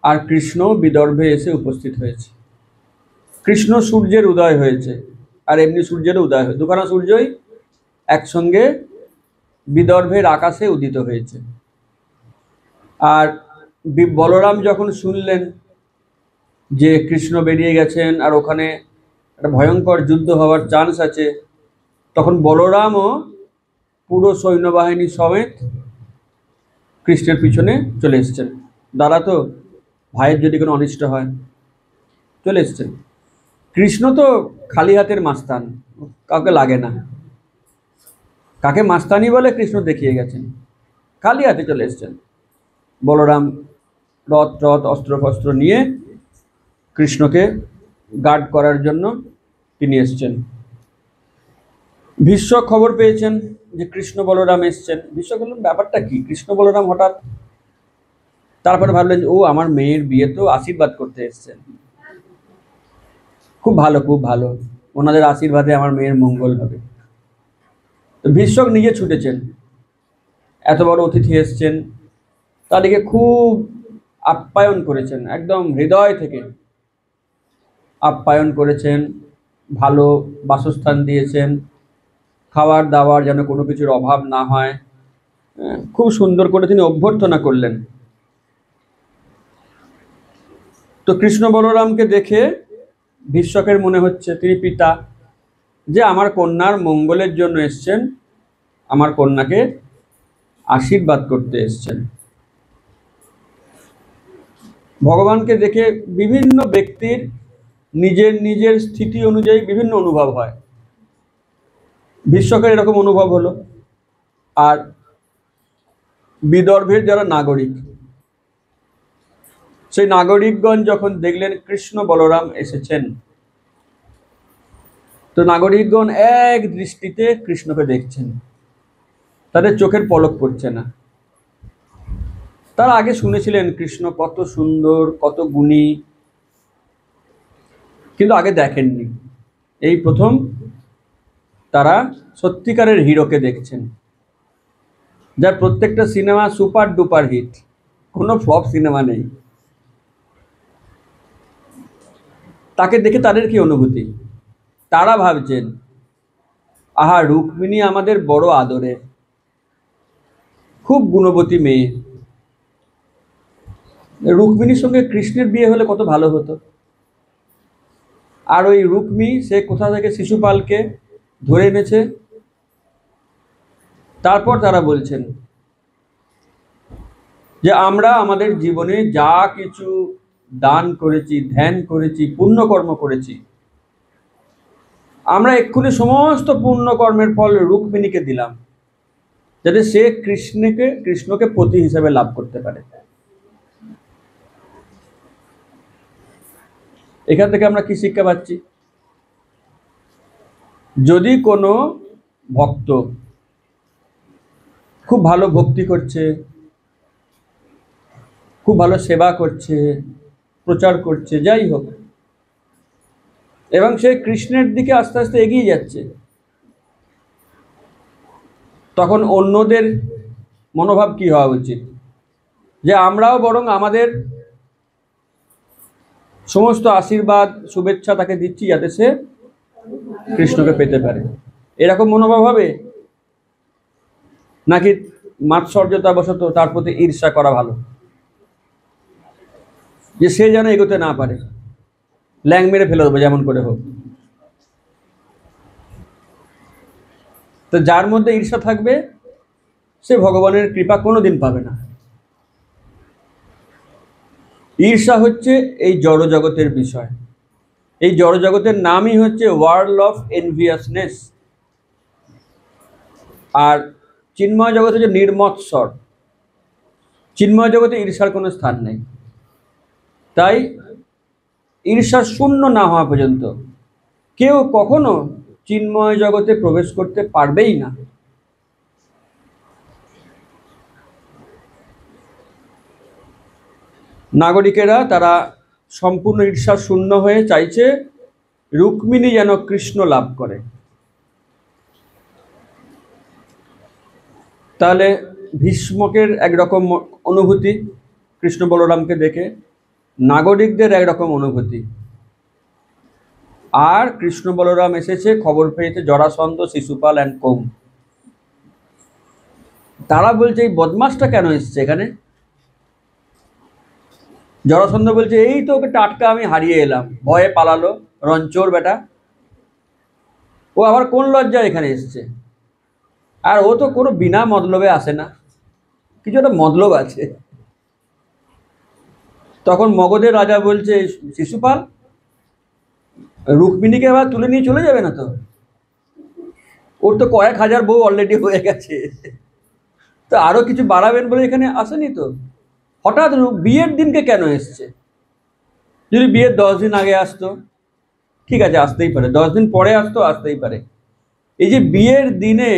আর কৃষ্ণ বিদর্ভে এসে উপস্থিত হয়েছে। কৃষ্ণ সূর্যের উদয় হয়েছে, আর এমনি সূর্যেরও উদয় হয়েছে, দুখানা সূর্যই একসঙ্গে বিদর্ভের আকাশে উদিত হয়েছে। আর বলরাম যখন শুনলেন যে কৃষ্ণ বেরিয়ে গেছেন আর ওখানে একটা ভয়ঙ্কর যুদ্ধ হওয়ার চান্স আছে, তখন বলরামও পুরো সৈন্যবাহিনী সমেত কৃষ্ণের পিছনে চলে এসছেন। দাদা তো ভাইয়ের যদি কোনো অনিষ্ট হয়, চলে এসছেন। কৃষ্ণ তো খালি হাতের মাস্তান, কাউকে লাগে না। কাকে মাস্তানি বলে কৃষ্ণ দেখিয়ে গেছেন, খালি হাতে চলে এসছেন। বলরাম রথ অস্ত্র ফস্ত্র নিয়ে কৃষ্ণকে গার্ড করার জন্য তিনি এসছেন। ভীষ্ম খবর পেয়েছেন যে কৃষ্ণ বলরাম এসছেন। ভীষ্ম বললেন ব্যাপারটা কি, কৃষ্ণ বলরাম হঠাৎ? তারপরে ভাবলেন ও আমার মেয়ের বিয়ে, তো আশীর্বাদ করতে এসছেন। খুব ভালো, খুব ভালো, ওনাদের আশীর্বাদে আমার মেয়ের মঙ্গল হবে। তো ভীষ্ম নিজে ছুটেছেন, এত বড় অতিথি এসছেন, তাদেরকে খুব আপ্যায়ন করেছেন, একদম হৃদয় থেকে আপ্যায়ন করেছেন, ভালো বাসস্থান দিয়েছেন, খাবার দাবার যেন কোনো কিছুর অভাব না হয়, খুব সুন্দর করে তিনি অভ্যর্থনা করলেন। তো কৃষ্ণ বলরামকে দেখে ভীষ্মকের মনে হচ্ছে, তিনি পিতা, যে আমার কন্যার মঙ্গলের জন্য এসছেন, আমার কন্যাকে আশীর্বাদ করতে এসছেন। ভগবানকে দেখে বিভিন্ন ব্যক্তির নিজের নিজের স্থিতি অনুযায়ী বিভিন্ন অনুভব হয়। ভীষ্মকের এরকম অনুভব হলো। আর বিদর্ভের যারা নাগরিক, সেই নাগরিকগণ যখন দেখলেন কৃষ্ণ বলরাম এসেছেন, তো নাগরিকগণ এক দৃষ্টিতে কৃষ্ণকে দেখছেন, তাদের চোখের পলক পড়ছে না। তারা আগে শুনেছিলেন কৃষ্ণ কত সুন্দর, কত গুণী, কিন্তু আগে দেখেননি। এই প্রথম তারা সত্যিকারের হিরোকে দেখছেন, যার প্রত্যেকটা সিনেমা সুপার ডুপার হিট, কোনো ফ্লপ সিনেমা নেই। তাকে দেখে তাদের কি অনুভূতি? তারা ভাবছেন আহা, রুক্মিণী আমাদের বড় আদরের, খুব গুণবতী মেয়ে, রুক্মিণীর সঙ্গে কৃষ্ণের বিয়ে হলে কত ভালো হতো। আর ওই রুক্মিণী সে কোথা থেকে শিশুপালকে ধরে এনেছে। তারপর তারা বলছেন যে আমরা আমাদের জীবনে যা কিছু দান করেছি, ধ্যান করেছি, পুণ্যকর্ম করেছি, আমরা এক্ষুনি সমস্ত পুণ্যকর্মের ফল রুক্মিণীকে দিলাম, যাতে সে কৃষ্ণকে পতি হিসেবে লাভ করতে পারে। এখান থেকে আমরা কি শিক্ষা পাচ্ছি? যদি কোনো ভক্ত খুব ভালো ভক্তি করছে, খুব ভালো সেবা করছে, প্রচার করছে, যাই হোক, এবং সে কৃষ্ণের দিকে আস্তে আস্তে এগিয়ে যাচ্ছে, তখন অন্যদের মনোভাব কি হওয়া উচিত? যে আমরাও বরং আমাদের সমস্ত আশীর্বাদ শুভেচ্ছা তাকে দিচ্ছি যাতে সে কৃষ্ণকে পেতে পারে, এরকম মনোভাব হবে? নাকি মাৎসর্যতাবশত তার প্রতি ঈর্ষা করা ভালো, যে সে যেন এগোতে না পারে, ল্যাং মেরে ফেলে দেবো যেমন করে হোক? তো যার মধ্যে ঈর্ষা থাকবে সে ভগবানের কৃপা কোনোদিন পাবে না। ঈর্ষা হচ্ছে এই জড় জগতের বিষয়। এই জড় জগতের নামই হচ্ছে ওয়ার্ল্ড অফ এনভিয়াসনেস। আর চিন্ময় জগৎ হচ্ছে নির্মৎসর। চিন্ময় জগতে ঈর্ষার কোনো স্থান নেই। তাই ঈর্ষা শূন্য না হওয়া পর্যন্ত কেউ কখনো চিন্ময় জগতে প্রবেশ করতে পারবেই না। নাগরিকেরা তারা সম্পূর্ণ ঈর্ষা শূন্য হয়ে চাইছে রুক্মিণী যেন কৃষ্ণ লাভ করে। তাহলে ভীষ্মকের একরকম অনুভূতি কৃষ্ণ বলরামকে দেখে, নাগরিকদের একরকম অনুভূতি। আর কৃষ্ণ বলরাম এসেছে, খবর পেয়েছে জরাসন্ধ, শিশুপাল অ্যান্ড কৌম। তারা বলছে এই বদমাসটা কেন এসছে এখানে? জরাসন্ধ বলছে এই তো ওকে টাটকা আমি হারিয়ে এলাম, ভয়ে পালালো, রঞ্চোর বেটা, ও আবার কোন লজ্জায় এখানে এসছে? আর ও তো কোনো বিনা মতলবে আসে না, কিছু একটা মতলব আছে। তখন মগধের রাজা বলছে শিশুপাল, রুক্মিণীকে আবার তুলে নিয়ে চলে যাবে না তো? ওর তো কয়েক হাজার বউ অলরেডি হয়ে গেছে, তো আরো কিছু বাড়াবেন বলে এখানে আসেনি তো। হঠাৎ বিয়ের দিনকে কেন এসছে? যদি বিয়ের 10 দিন আগে আসতো ঠিক আছে, আসতেই পারে, 10 দিন পরে আসতো আসতেই পারে। এই যে বিয়ের দিনে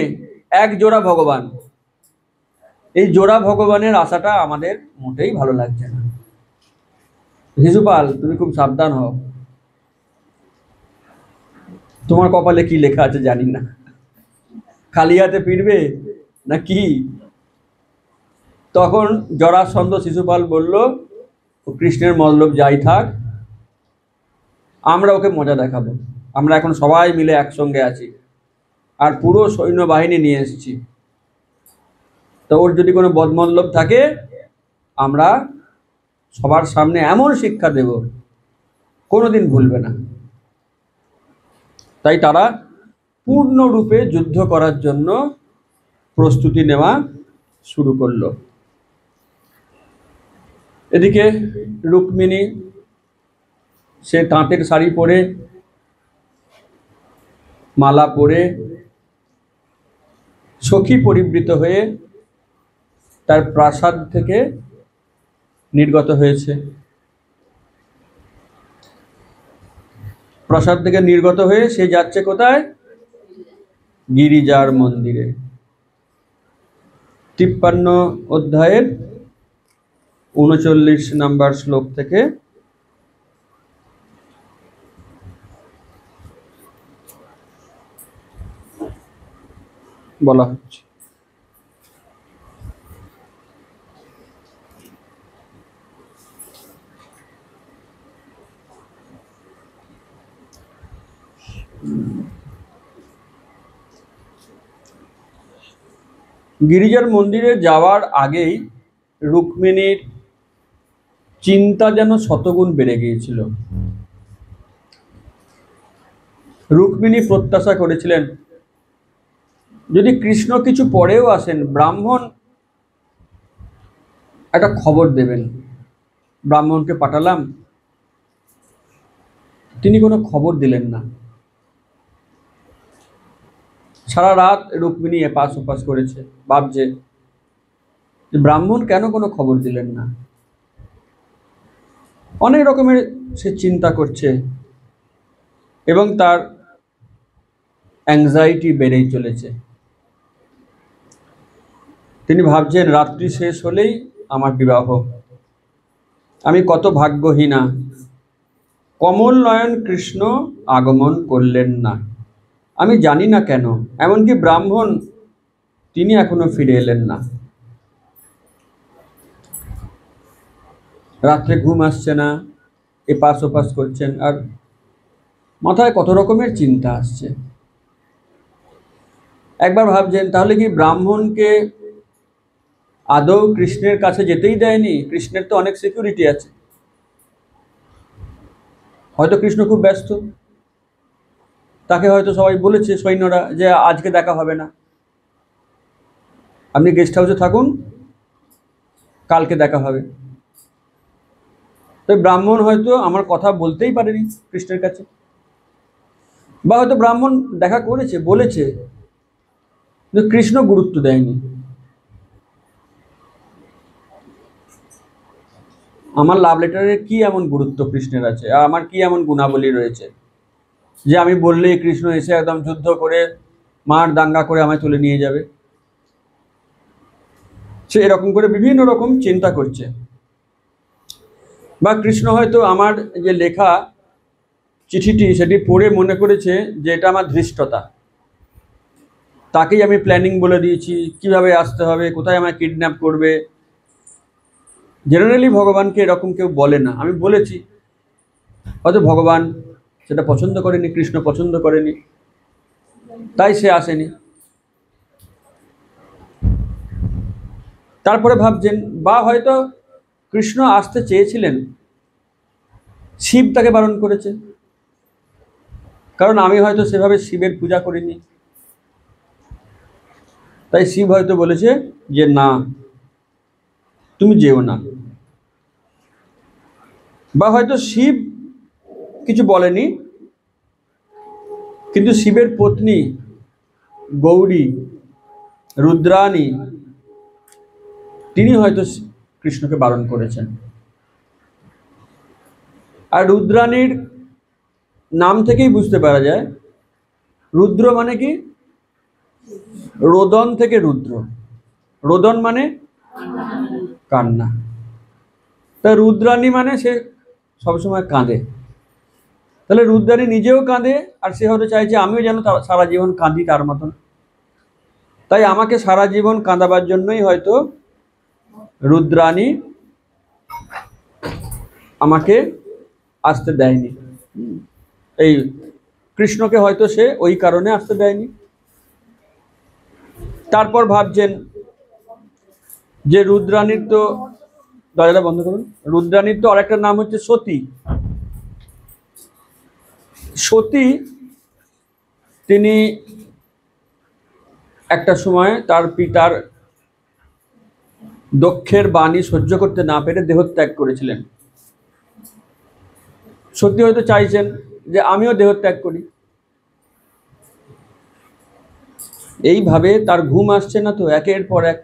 এক জোড়া ভগবান, এই জোড়া ভগবানের আশাটা আমাদের মোটেই ভালো লাগছে না। শিশুপাল তুমি খুব সাবধান হও, তোমার কপালে কি লেখা আছে জানি না, খালি হাতে ফিরবে না কি? তখন জরাসন্ধ শিশুপাল বলল কৃষ্ণের মতলব যাই থাক, আমরা ওকে মজা দেখাবো। আমরা এখন সবাই মিলে একসঙ্গে আছি আর পুরো সৈন্যবাহিনী নিয়ে এসেছি, তো ওর যদি কোনো বদমতলব থাকে আমরা সবার সামনে এমন শিক্ষা দেব কোনোদিন ভুলবে না। তাই তারা পূর্ণরূপে যুদ্ধ করার জন্য প্রস্তুতি নেওয়া শুরু করলো। এদিকে রুক্মিণী সে তাঁতের শাড়ি পরে, মালা পরে, সখী পরিবৃত হয়ে তার প্রাসাদ থেকে নির্গত হয়েছে। প্রাসাদ থেকে নির্গত হয়ে সে যাচ্ছে কোথায়? গিরিজার মন্দিরে। 53 অধ্যায়ের 39 নম্বর শ্লোক থেকে বলা হচ্ছে। গিরিজার মন্দিরে যাওয়ার আগেই রুক্মিণীর চিন্তা যেন শতগুণ বেড়ে গিয়েছিল। রুক্মিণী প্রত্যাশা করেছিলেন যদি কৃষ্ণ কিছু পরেও আসেন, ব্রাহ্মণ একটা খবর দেবেন। ব্রাহ্মণকে পাঠালাম, তিনি কোনো খবর দিলেন না। সারা রাত রুক্মিণী এপাশ ওপাশ করেছে, ভাবছে ব্রাহ্মণ কেন কোনো খবর দিলেন না। অনেক রকমের সে চিন্তা করছে এবং তার অ্যাংজাইটি বেড়েই চলেছে। তিনি ভাবছেন রাত্রি শেষ হলেই আমার বিবাহ, আমি কত ভাগ্যহীনা, কমল নয়ন কৃষ্ণ আগমন করলেন না, আমি জানি না কেন, এমনকি ব্রাহ্মণ তিনি এখনো ফিরে এলেন না। রাত্রে ঘুম আসছে না, এপাশ ওপাশ করছেন, আর মাথায় কত রকমের চিন্তা আসছে। একবার ভাবছেন তাহলে কি ব্রাহ্মণকে আদৌ কৃষ্ণের কাছে যেতেই দেয়নি? কৃষ্ণের তো অনেক সিকিউরিটি আছে, হয়তো কৃষ্ণ খুব ব্যস্ত, তাকে হয়তো সবাই বলেছে সৈন্যরা যে আজকে দেখা হবে না, আপনি গেস্ট হাউসে থাকুন, কালকে দেখা হবে। তো ব্রাহ্মণ হয়তো আমার কথা বলতেই পারেনি কৃষ্ণের কাছে, বা হয়তো ব্রাহ্মণ দেখা করেছে, বলেছে, কিন্তু কৃষ্ণ গুরুত্ব দেয়নি। আমার লাভ লেটারে কি এমন গুরুত্ব কৃষ্ণের আছে, আর আমার কি এমন গুণাবলী রয়েছে যে আমি বললেই কৃষ্ণ এসে একদম যুদ্ধ করে মার দাঙ্গা করে আমায় তুলে নিয়ে যাবে? সে এরকম করে বিভিন্ন রকম চিন্তা করছে। বা কৃষ্ণ হয়তো আমার যে লেখা চিঠিটি সেটি পড়ে মনে করেছে যে এটা আমার ধৃষ্টতা, তাকেই আমি প্ল্যানিং বলে দিয়েছি কিভাবে আসতে হবে, কোথায় আমায় কিডন্যাপ করবে। জেনারেলি ভগবানকে এরকম কেউ বলে না, আমি বলেছি, হয়তো ভগবান সেটা পছন্দ করেনি, কৃষ্ণ পছন্দ করেনি, তাই সে আসেনি। তারপরে ভাবছেন বা হয়তো কৃষ্ণ আসতে চেয়েছিলেন, শিব তাকে বারণ করেছে, কারণ আমি হয়তো সেভাবে শিবের পূজা করিনি, তাই শিব হয়তো বলেছে যে না, তুমি যেও না। বা হয়তো শিব কিছু বলেনি, কিন্তু শিবের পত্নী গৌরী, রুদ্রাণী, তিনি হয়তো কৃষ্ণকে বারণ করেছেন। আর রুদ্রাণীর নাম থেকেই বুঝতে পারা যায়, রুদ্র মানে কি? রোদন থেকে রুদ্র, রোদন মানে কান্না, তা রুদ্রাণী মানে সে সবসময় কাঁদে। তাহলে রুদ্রাণী নিজেও কাঁদে, আর সে হয়তো চাইছে আমিও যেন সারা জীবন কাঁদি তার মতন, তাই আমাকে সারা জীবন কাঁদাবার জন্যই হয়তো রুদ্রাণী আমাকে আসতে দেয়নি, এই কৃষ্ণকে হয়তো সে ওই কারণে আসতে দেয়নি। তারপর ভাবছেন যে রুদ্রাণীর তো, দরজাটা বন্ধ করুন, রুদ্রাণীর তো আরেকটা নাম হচ্ছে সতী। সতী তিনি একটা সময় তার পিতার দক্ষের বাণী সহ্য করতে না পেরে দেহত্যাগ করেছিলেন। সতী হয়তো চাইছেন যে আমিও দেহত্যাগ করি। এইভাবে তার ঘুম আসছে না, তো একের পর এক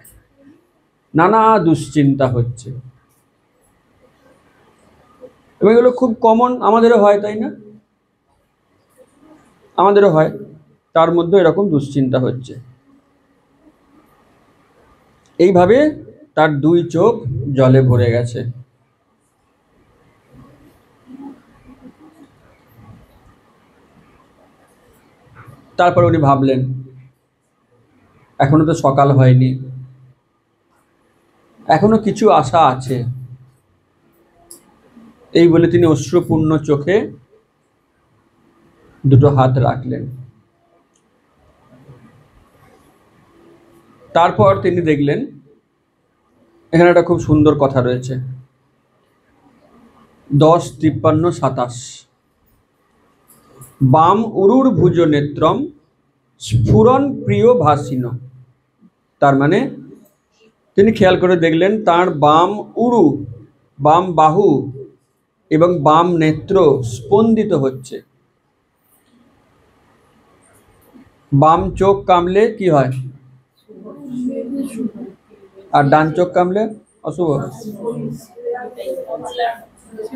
নানা দুশ্চিন্তা হচ্ছে, এবং এগুলো খুব কমন, আমাদেরও হয়, তাই না? আমাদেরও হয়, তার মধ্যে এরকম দুশ্চিন্তা হচ্ছে। এইভাবে তার দুই চোখ জলে ভরে গেছে। তারপর উনি ভাবলেন এখনো তো সকাল হয়নি, এখনো কিছু আশা আছে। এই বলে তিনি অশ্রুপূর্ণ চোখে দুটো হাত রাখলেন। তারপর তিনি দেখলেন এখানে একটা খুব সুন্দর কথা রয়েছে, 10:53-27। বাম উরুর ভুজ নেত্রম স্ফুরন প্রিয় ভাসিন। তার মানে তিনি খেয়াল করে দেখলেন তার বাম উরু, বাম বাহু এবং বাম নেত্র স্পন্দিত হচ্ছে। বাম চোখ কামলে কি হয়, আর ডান চোখ কামলে অশুভ।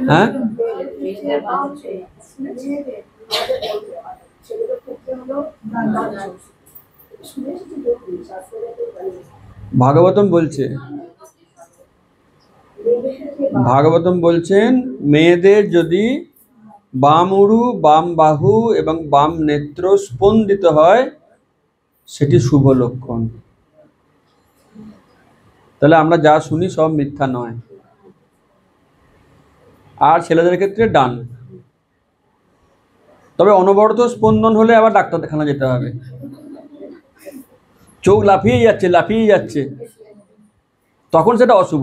হ্যাঁ, ভাগবতম বলছে, ভাগবতম বলছেন মেয়েদের যদি বাম উরু, বাম বাহু এবং বাম নেত্র স্পন্দিত হয় সেটি শুভ লক্ষণ। তাহলে আমরা যা শুনি সব মিথ্যা নয়। আর ছেলেদের ক্ষেত্রে ডান। তবে অনবরত স্পন্দন হলে আবার ডাক্তার দেখানো যেতে হবে। চোখ লাফিয়ে যাচ্ছে, তখন সেটা অশুভ।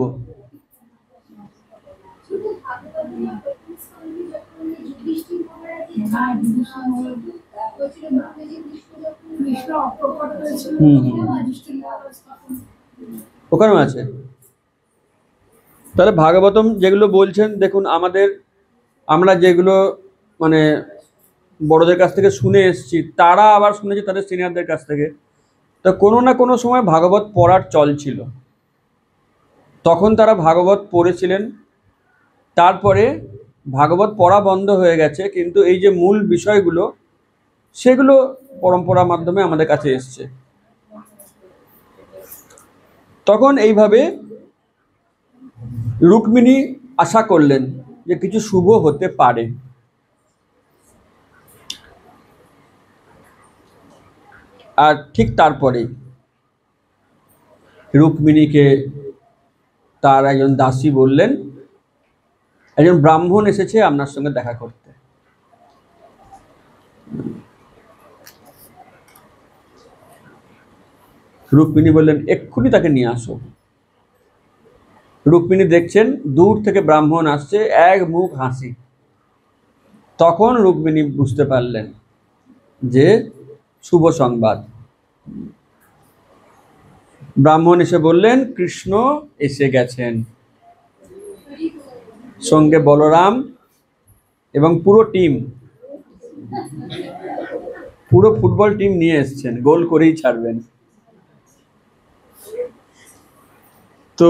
ওখানেও আছে। তাহলে ভাগবতম যেগুলো বলছেন, দেখুন আমরা যেগুলো মানে বড়দের কাছ থেকে শুনে এসেছি, তারা আবার শুনেছি তাদের সিনিয়রদের কাছ থেকে। তো কোনো না কোনো সময় ভাগবত পড়ার চল ছিল, তখন তারা ভাগবত পড়েছিলেন। তারপরে ভাগবত পড়া বন্ধ হয়ে গেছে, কিন্তু এই যে মূল বিষয়গুলো সেগুলো পরম্পরার মাধ্যমে আমাদের কাছে এসছে। তখন এইভাবে রুক্মিণী আশা করলেন যে কিছু শুভ হতে পারে। আর ঠিক তারপরে রুক্মিণীকে তার একজন দাসী বললেন, একজন ব্রাহ্মণ এসেছে আপনার সঙ্গে দেখা করতে। রুক্মিণী বললেন, এক্ষুনি তাকে নিয়ে আসো। রুক্মিণী দেখছেন দূর থেকে ব্রাহ্মণ আসছে, এক মুখ হাসি। তখন রুক্মিণী বুঝতে পারলেন যে শুভ সংবাদ। ব্রাহ্মণ এসে বললেন, কৃষ্ণ এসে গেছেন, সঙ্গে বলরাম এবং পুরো টিম, পুরো ফুটবল টিম নিয়ে এসছেন, গোল করেই ছাড়বেন। তো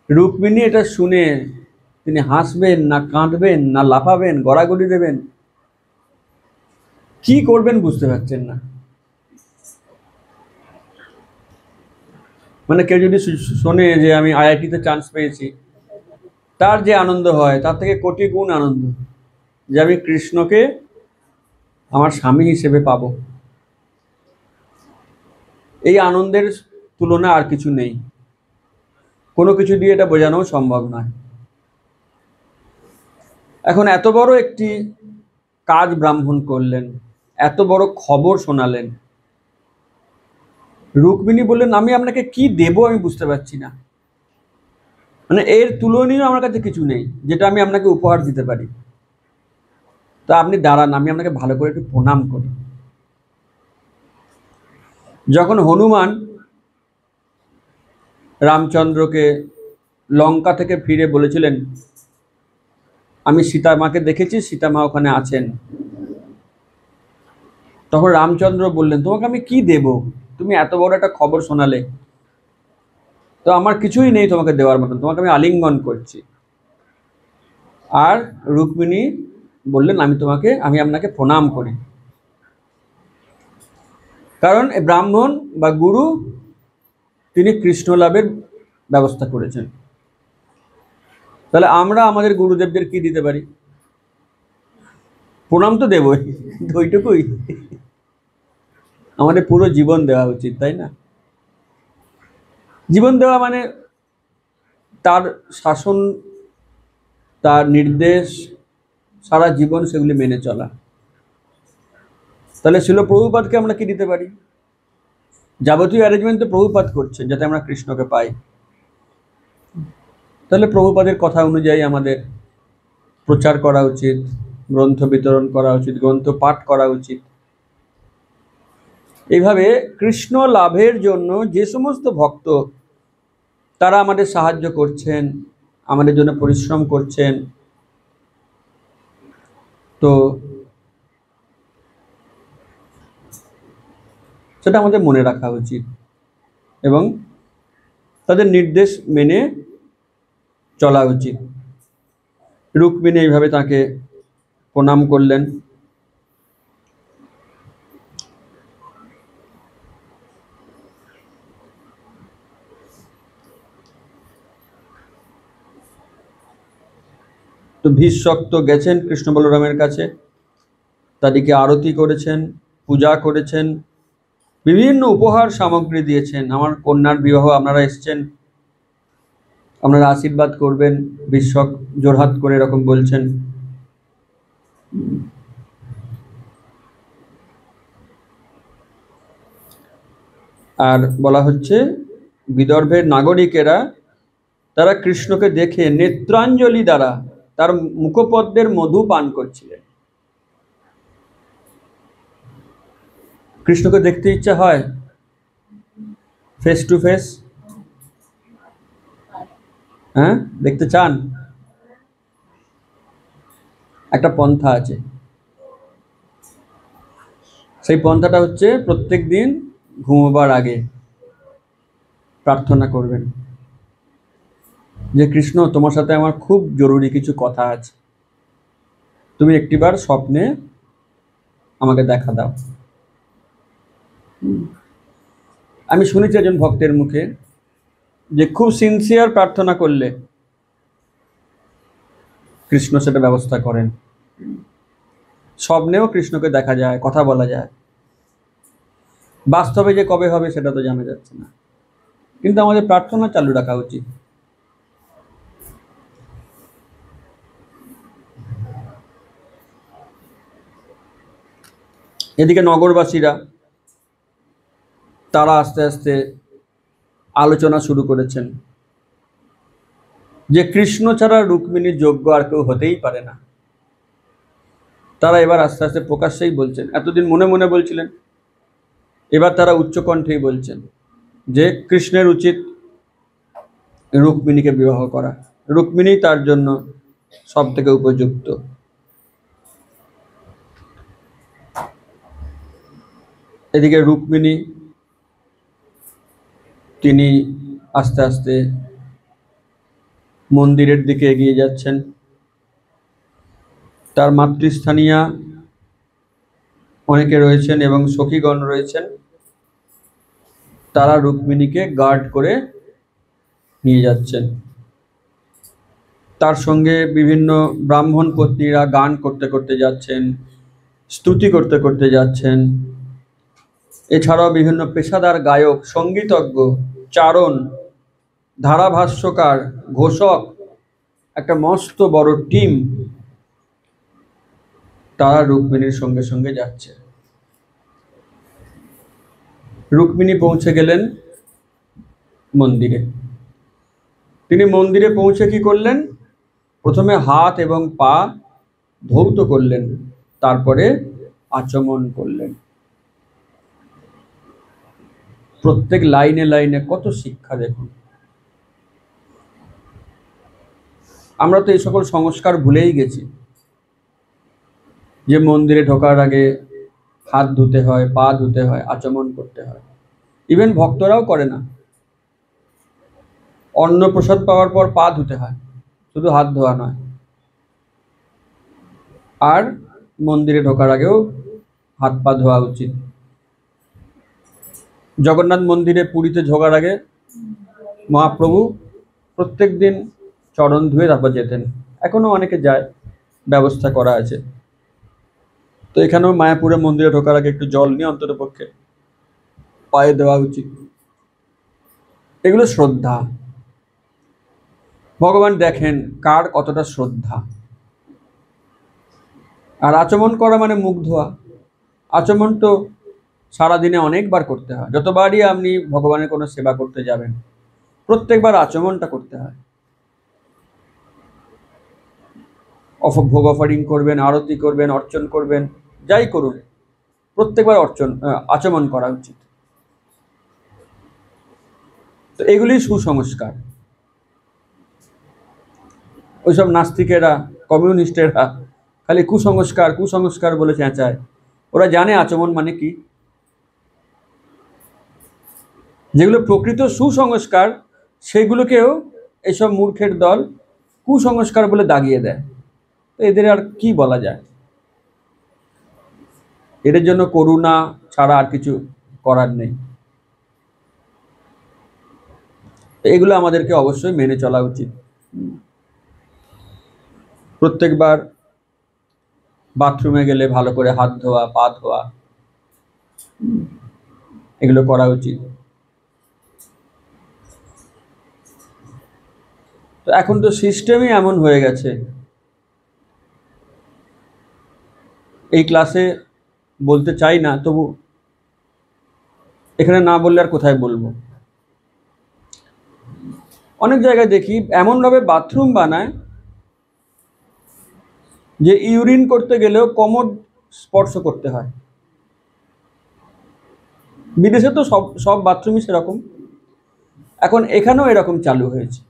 রুক্মিণী এটা শুনে তিনি হাসবেন না কাঁদবেন না লাফাবেন, গড়াগড়ি দেবেন, কি করবেন বুঝতে পারছেন না। মানে কেউ যদি শোনে যে আমি আইআইটিতে চান্স পেয়েছি, তার যে আনন্দ হয় তার থেকে কোটি গুণ আনন্দ যে আমি কৃষ্ণকে আমার স্বামী হিসেবে পাবো। এই আনন্দের তুলনা আর কিছু নেই, কোনো কিছু দিয়ে এটা বোঝানো সম্ভব নয়। এখন এত বড় একটি কাজ ব্রাহ্মণ করলেন, এত বড় খবর শোনালেন, রুক্মিণী বললেন, আমি আপনাকে কি দেব আমি বুঝতে পারছি না, মানে এর তুলনীয় আমার কাছে কিছু নেই যেটা আমি আপনাকে উপহার দিতে পারি। তা আপনি দাঁড়ান, আমি আপনাকে ভালো করে একটু প্রণাম করি। যখন হনুমান রামচন্দ্রকে লঙ্কা থেকে ফিরে বলেছিলেন, আমি সীতা মাকে দেখেছি, সীতা মা ওখানে আছেন, তখন রামচন্দ্র বললেন, তোমাকে আমি কি দেব, তুমি এত বড় একটা খবর শোনালে, তো আমার কিছুই নেই তোমাকে দেওয়ার মতন, তোমাকে আমি আলিঙ্গন করছি। আর রুক্মিণী বললেন, আমি আপনাকে প্রণাম করি, কারণ ব্রাহ্মণ বা গুরু তিনি কৃষ্ণ লাভের ব্যবস্থা করেছেন। তাহলে আমরা আমাদের গুরুদেবদের কি দিতে পারি? প্রণাম তো দেবই, ওইটুকুই। আমাদের পুরো জীবন দেওয়া উচিত, তাই না? জীবন দেওয়া মানে তার শাসন, তার নির্দেশ, সারা জীবন সেগুলি মেনে চলা। তাহলে শিল প্রভুপাদকে আমরা কি দিতে পারি? যাবতীয় অ্যারেঞ্জমেন্ট তো প্রভুপাদ করছেন যাতে আমরা কৃষ্ণকে পাই। তাহলে প্রভুপাদের কথা অনুযায়ী আমাদের প্রচার করা উচিত, গ্রন্থ বিতরণ করা উচিত, গ্রন্থ পাঠ করা উচিত। এইভাবে কৃষ্ণ লাভের জন্য যে সমস্ত ভক্ত তারা আমাদের সাহায্য করছেন, আমাদের জন্য পরিশ্রম করছেন, তো সেটা আমাদের মনে রাখা উচিত এবং তাদের নির্দেশ মেনে চলা উচিত। রুক্মিণী এইভাবে তাকে প্রণাম করলেন। তো ভীষ্মক তো গেছেন কৃষ্ণ বলরামের কাছে, তাদেরকে আরতি করেছেন, পূজা করেছেন, বিভিন্ন উপহার সামগ্রী দিয়েছেন। আমার কন্যার বিবাহ, আপনারা এসছেন, আপনারা আশীর্বাদ করবেন। ভীষ্মক জোরহাত করে এরকম বলছেন। আর বলা হচ্ছে বিদর্ভের নাগরিকেরা তারা কৃষ্ণকে দেখে নেত্রাঞ্জলি দ্বারা তার মুখপদ্মের মধু পান করছিলেন। কৃষ্ণকে দেখতে ইচ্ছা হয় ফেস টু ফেস? হ্যাঁ, দেখতে চান? একটা পন্থা আছে, সেই পন্থাটা হচ্ছে প্রত্যেক দিন ঘুমোবার আগে প্রার্থনা করবেন যে কৃষ্ণ, তোমার সাথে আমার খুব জরুরি কিছু কথা আছে, তুমি একটিবার স্বপ্নে আমাকে দেখা দাও। আমি শুনেছি একজন ভক্তের মুখে যে খুব সিনসিয়ার প্রার্থনা করলে কৃষ্ণ সেটা ব্যবস্থা করেন। স্বপ্নেও কৃষ্ণকে দেখা যায়, কথা বলা যায়। বাস্তবে যে কবে হবে সেটা তো জানা যাচ্ছে না, কিন্তু আমাদের প্রার্থনা চালু রাখা উচিত। এদিকে নগরবাসীরা তারা আস্তে আস্তে আলোচনা শুরু করেছেন যে কৃষ্ণ ছাড়া রুক্মিণীর যোগ্য আর কেউ হতেই পারে না। তারা এবার আস্তে আস্তে প্রকাশ্যেই বলছেন, এতদিন মনে মনে বলছিলেন, এবার তারা উচ্চকণ্ঠেই বলছেন যে কৃষ্ণের উচিত রুক্মিণীকে বিবাহ করা, রুক্মিণী তার জন্য সব থেকে উপযুক্ত। এদিকে রুক্মিণী তিনি আস্তে আস্তে মন্দিরের দিকে এগিয়ে যাচ্ছেন। তার মাতৃস্থানীয়া অনেকে রয়েছেন এবং সখীগণ রয়েছেন, তারা রুক্মিণীকে গার্ড করে নিয়ে যাচ্ছেন। তার সঙ্গে বিভিন্ন ব্রাহ্মণ পত্নীরা গান করতে করতে যাচ্ছেন, স্তুতি করতে করতে যাচ্ছেন। এছাড়াও বিভিন্ন পেশাদার গায়ক, সঙ্গীতজ্ঞ, চারণ, ধারাভাষ্যকার, ঘোষক, একটা মস্ত বড় টিম তারা রুক্মিণীর সঙ্গে সঙ্গে যাচ্ছে। রুক্মিণী পৌঁছে গেলেন মন্দিরে। তিনি মন্দিরে পৌঁছে কি করলেন? প্রথমে হাত এবং পা ধৌত করলেন, তারপরে আচমন করলেন। প্রত্যেক লাইনে লাইনে কত শিক্ষা দেখুন। আমরা তো এই সকল সংস্কার ভুলেই গেছি, যে মন্দিরে ঢোকার আগে হাত ধুতে হয়, পা ধুতে হয়, আচমন করতে হয়। ইভেন ভক্তরাও করে না। অন্ন প্রসাদ পাওয়ার পর পা ধুতে হয়, শুধু হাত ধোয়া নয়। আর মন্দিরে ঢোকার আগেও হাত পা ধোয়া উচিত। জগন্নাথ মন্দিরে পুরীতে ঢোকার আগে মহাপ্রভু প্রত্যেক দিন চরণ ধুয়ে তারপর যেতেন। এখনো অনেকে যায়, ব্যবস্থা করা আছে। তো এখানেও মায়াপুরে মন্দিরে ঢোকার আগে একটু জল নিয়ে অন্তত পক্ষে পায়ে দেওয়া উচিত। এগুলো শ্রদ্ধা। ভগবান দেখেন কার কতটা শ্রদ্ধা। আর আচমন করা মানে মুখ ধোয়া। আচমন তো সারাদিনে অনেকবার করতে হয়। যতবারই আপনি ভগবানের কোনো সেবা করতে যাবেন, প্রত্যেকবার আচমনটা করতে হয়। ভোগ অফারিং করবেন, আরতি করবেন, অর্চন করবেন, যাই করুন, প্রত্যেকবার আচমন করা উচিত। তো এগুলি সুসংস্কার। ওইসব নাস্তিকেরা, কমিউনিস্টেরা খালি কুসংস্কার কুসংস্কার বলে চেঁচায়। ওরা জানে আচমন মানে কি। যেগুলো প্রকৃত সুসংস্কার সেগুলোকেও এইসব মূর্খের দল কুসংস্কার বলে দাগিয়ে দেয়। তো এদের আর কি বলা যায়? এদের জন্য করুণা ছাড়া আর কিছু করার নেই। এগুলো আমাদেরকে অবশ্যই মেনে চলা উচিত। প্রত্যেকবার বাথরুমে গেলে ভালো করে হাত ধোয়া, পা ধোয়া, এগুলো করা উচিত। তো এখন তো সিস্টেমই এমন হয়ে গেছে, এই ক্লাসে বলতে চাই না, তবু এখানে না বললে আর কোথায় বলবো। অনেক জায়গায় দেখি এমনভাবে বাথরুম বানায় যে ইউরিন করতে গেলেও কোমর স্পর্শ করতে হয়। বিদেশে তো সব সব বাথরুমই সেরকম, এখন এখানেও এরকম চালু হয়েছে।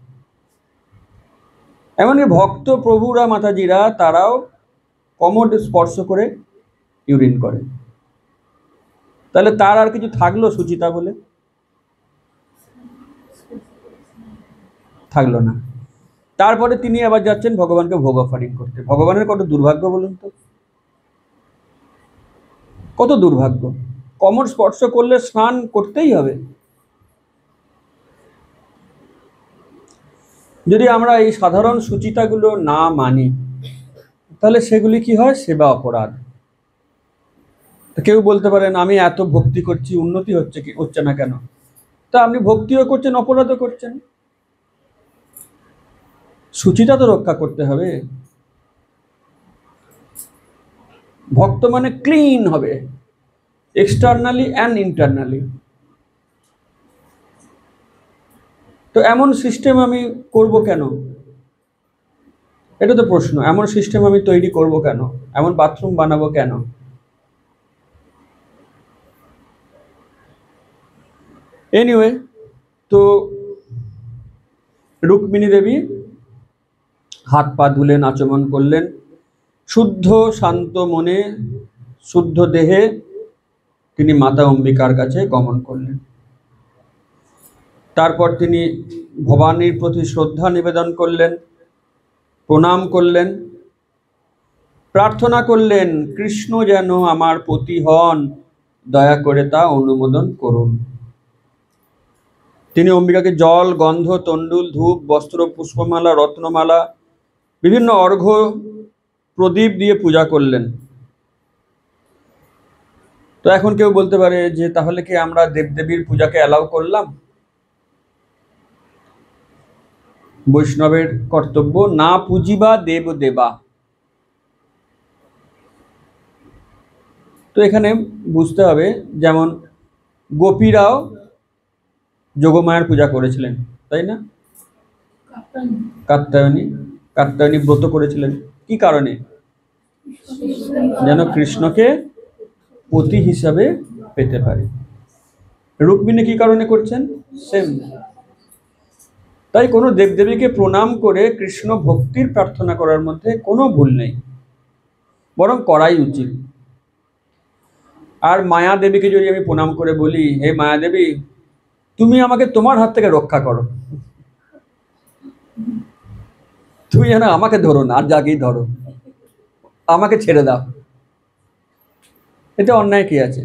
এমনকি ভক্ত প্রভুরা, মাতাজিরা, তারাও কোমর স্পর্শ করে ইউরিন করে। তাহলে তার আর কিছু থাকলো সুচিতা বলে? থাকলো না। তারপরে তিনি আবার যাচ্ছেন ভগবানকে ভোগ অফারিং করতে। ভগবানের কত দুর্ভাগ্য বলুন তো, কত দুর্ভাগ্য। কোমর স্পর্শ করলে স্নান করতেই হবে। যদি আমরা এই সাধারণ সুচিতাগুলো না মানি, তাহলে সেগুলি কি হয়? সেবা অপরাধ। কেউ বলতে পারেন আমি এত ভক্তি করছি, উন্নতি হচ্ছে কি হচ্ছে না কেন? তা আপনি ভক্তিও করছেন, অপরাধও করছেন। সুচিতা তো রক্ষা করতে হবে। ভক্ত মানে ক্লিন হবে, এক্সটার্নালি অ্যান্ড ইন্টারনালি। তো এমন সিস্টেম আমি করব কেন? এটা তো প্রশ্ন। এমন সিস্টেম আমি তৈরি করব কেন? এমন বাথরুম বানাবো কেন? এনিওয়ে, তো রুক্মিণী দেবী হাত পা ধুলেন, আচমন করলেন, শুদ্ধ শান্ত মনে, শুদ্ধ দেহে তিনি মাতা অম্বিকার কাছে গমন করলেন। তারপর তিনি ভবানীর প্রতি শ্রদ্ধা নিবেদন করলেন, প্রণাম করলেন, প্রার্থনা করলেন কৃষ্ণ যেন আমার পতি হন, দয়া করে তা অনুমোদন করুন। তিনি অম্বিকাকে জল, গন্ধ, তণ্ডুল, ধূপ, বস্ত্র, পুষ্পমালা, রত্নমালা, বিভিন্ন অর্ঘ্য, প্রদীপ দিয়ে পূজা করলেন। তো এখন কেউ বলতে পারে যে তাহলে কি আমরা দেবদেবীর পূজাকে অ্যালাউ করলাম? বৈষ্ণবের কর্তব্য না পুজিবা দেব দেবা। তো এখানে বুঝতে হবে, যেমন গোপীরাও যোগমায়ার পূজা করেছিলেন, তাই না? কাত্যায়নী ব্রত করেছিলেন। কি কারণে? যেন কৃষ্ণকে পতি হিসাবে পেতে পারে। রুক্মিণী কি কারণে করছেন? সেম। তাই কোনো দেবদেবীকে প্রণাম করে কৃষ্ণ ভক্তির প্রার্থনা করার মধ্যে কোনো ভুল নেই, বরং করাই উচিত। আর মায়া দেবীকে যদি আমি প্রণাম করে বলি, হে মায়া দেবী, তুমি আমাকে তোমার হাত থেকে রক্ষা করো, তুমি যেন আমাকে ধরো না, আর যাকেই ধরো আমাকে ছেড়ে দাও, এতে অন্যায় কি আছে?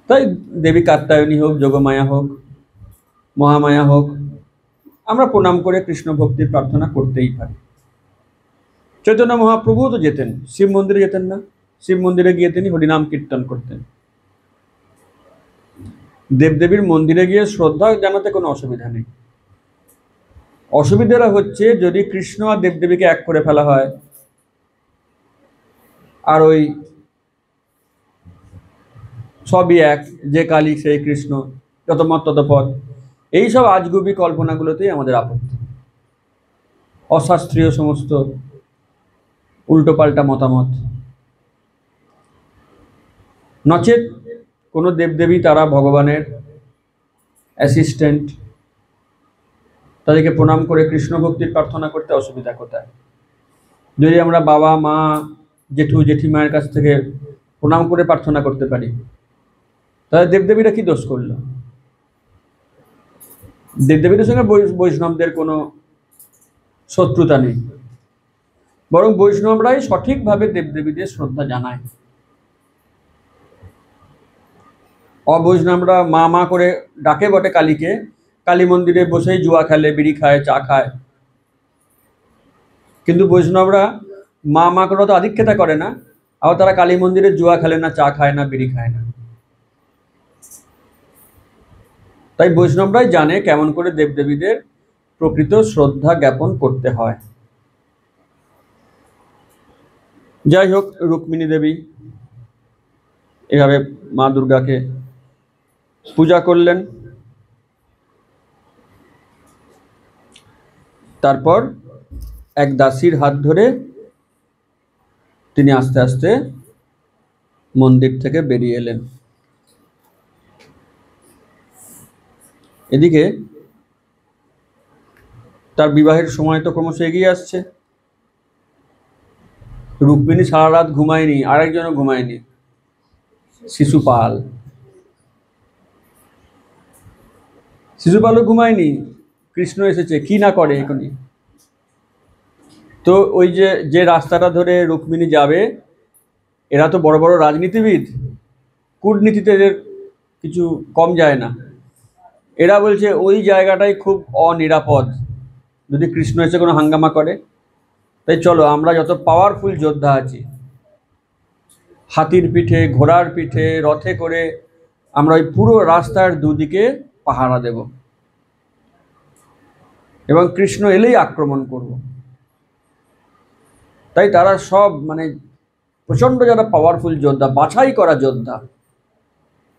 তাই দেবী কাত্যায়নী হোক, যোগমায়া হোক, মহামায়া হোক, আমরা প্রণাম করে কৃষ্ণ ভক্তির প্রার্থনা করতেই পারি। চৈতন্য মহাপ্রভু তো যেতেন, শিব মন্দিরে যেতেন না? শিব মন্দিরে গিয়ে তিনি হরিনাম কীর্তন করতেন। দেবদেবীর মন্দিরে গিয়ে শ্রদ্ধা জানাতে কোনো অসুবিধা নেই। অসুবিধাটা হচ্ছে যদি কৃষ্ণ আর দেবদেবীকে এক করে ফেলা হয়, আর ওই সবই এক, যে কালী সেই কৃষ্ণ, যত মত তত পথ, এইসব আজগুবি কল্পনাগুলোতেই আমাদের আপত্তি। অশাস্ত্রীয় সমস্ত উল্টোপাল্টা মতামত। নচেত কোনো দেবদেবী তারা ভগবানের অ্যাসিস্ট্যান্ট, তাদেরকে প্রণাম করে কৃষ্ণ ভক্তির প্রার্থনা করতে অসুবিধা কোথায়? যদি আমরা বাবা, মা, জেঠু, জেঠিমায়ের কাছ থেকে প্রণাম করে প্রার্থনা করতে পারি, তাহলে দেবদেবীরা কি দোষ করলো? দেবদেবীদের সঙ্গে বৈষ্ণবদের কোনো শত্রুতা নেই, বরং বৈষ্ণবরাই সঠিকভাবে দেবদেবীদের শ্রদ্ধা জানায়। অবৈষ্ণবরা মা মা করে ডাকে বটে কালীকে, কালী মন্দিরে বসেই জুয়া খেলে, বিড়ি খায়, চা খায়, কিন্তু বৈষ্ণবরা মা মা করে তো আধিক্যতা করে না, আবার তারা কালী মন্দিরে জুয়া খেলে না, চা খায় না, বিড়ি খায় না। তাই বৈষ্ণবরাই জানে কেমন করে দেবদেবীদের প্রকৃত শ্রদ্ধা জ্ঞাপন করতে হয়। যাই হোক, রুক্মিণী দেবী এভাবে মা দুর্গাকে পূজা করলেন। তারপর এক দাসীর হাত ধরে তিনি আস্তে আস্তে মন্দির থেকে বেরিয়ে এলেন। এদিকে তার বিবাহের সময় তো ক্রমশ এগিয়ে আসছে। রুক্মিণী সারা রাত ঘুমায়নি, আরেকজনও ঘুমায়নি, শিশুপাল। শিশুপালও ঘুমায়নি, কৃষ্ণ এসেছে, কি না করে এখনই। তো ওই যে রাস্তাটা ধরে রুক্মিণী যাবে, এরা তো বড় বড় রাজনীতিবিদ, কূটনীতিতে এদের কিছু কম যায় না। এরা বলছে ওই জায়গাটাই খুব অনিরাপদ, যদি কৃষ্ণ এসে কোনো হাঙ্গামা করে। তাই চলো, আমরা যত পাওয়ারফুল যোদ্ধা আছি, হাতির পিঠে, ঘোড়ার পিঠে, রথে করে আমরা ওই পুরো রাস্তার দুদিকে পাহারা দেব এবং কৃষ্ণ এলেই আক্রমণ করব। তাই তারা সব মানে প্রচণ্ড যারা পাওয়ারফুল যোদ্ধা, বাছাই করা যোদ্ধা,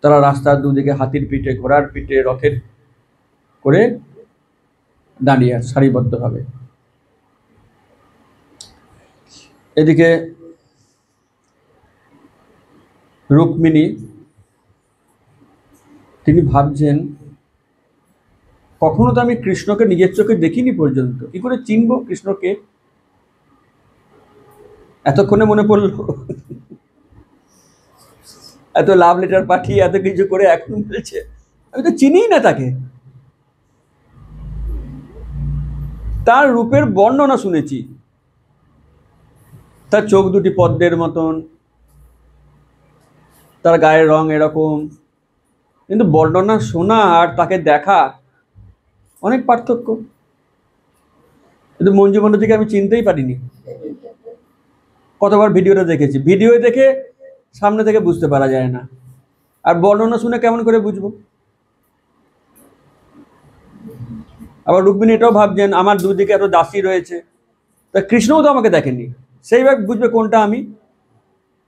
তারা রাস্তার দুদিকে হাতির পিঠে, ঘোড়ার পিঠে, রথের করে দাঁড়িয়ে সারিবদ্ধভাবে। এদিকে রুক্মিণী তিনি ভাবছেন, কখনো তো আমি কৃষ্ণকে নিজের চোখে দেখিনি পর্যন্ত, কি করে চিনব কৃষ্ণকে? এতক্ষণে মনে পড়ল, এত লাভ লেটার পাঠিয়ে এত কিছু করে এখন বলছে আমি তো চিনিই না তাকে। তার রূপের বর্ণনা শুনেছি, তার চোখ দুটি পদ্মের মতন, তার গায়ের রং এরকম, কিন্তু বর্ণনা শোনা আর তাকে দেখা অনেক পার্থক্য। কিন্তু মঞ্জু বন্দ্যোপাধ্যায়কে আমি চিনতেই পারিনি। কতবার ভিডিওটা দেখেছি, ভিডিও দেখে সামনে থেকে বুঝতে পারা যায় না, আর বর্ণনা শুনে কেমন করে বুঝবো? আবার রুক্মিণী এটাও ভাবছেন আমার দুদিকে এত দাসী রয়েছে, তা কৃষ্ণও তো আমাকে দেখেনি, সেইভাবে বুঝবে কোনটা আমি।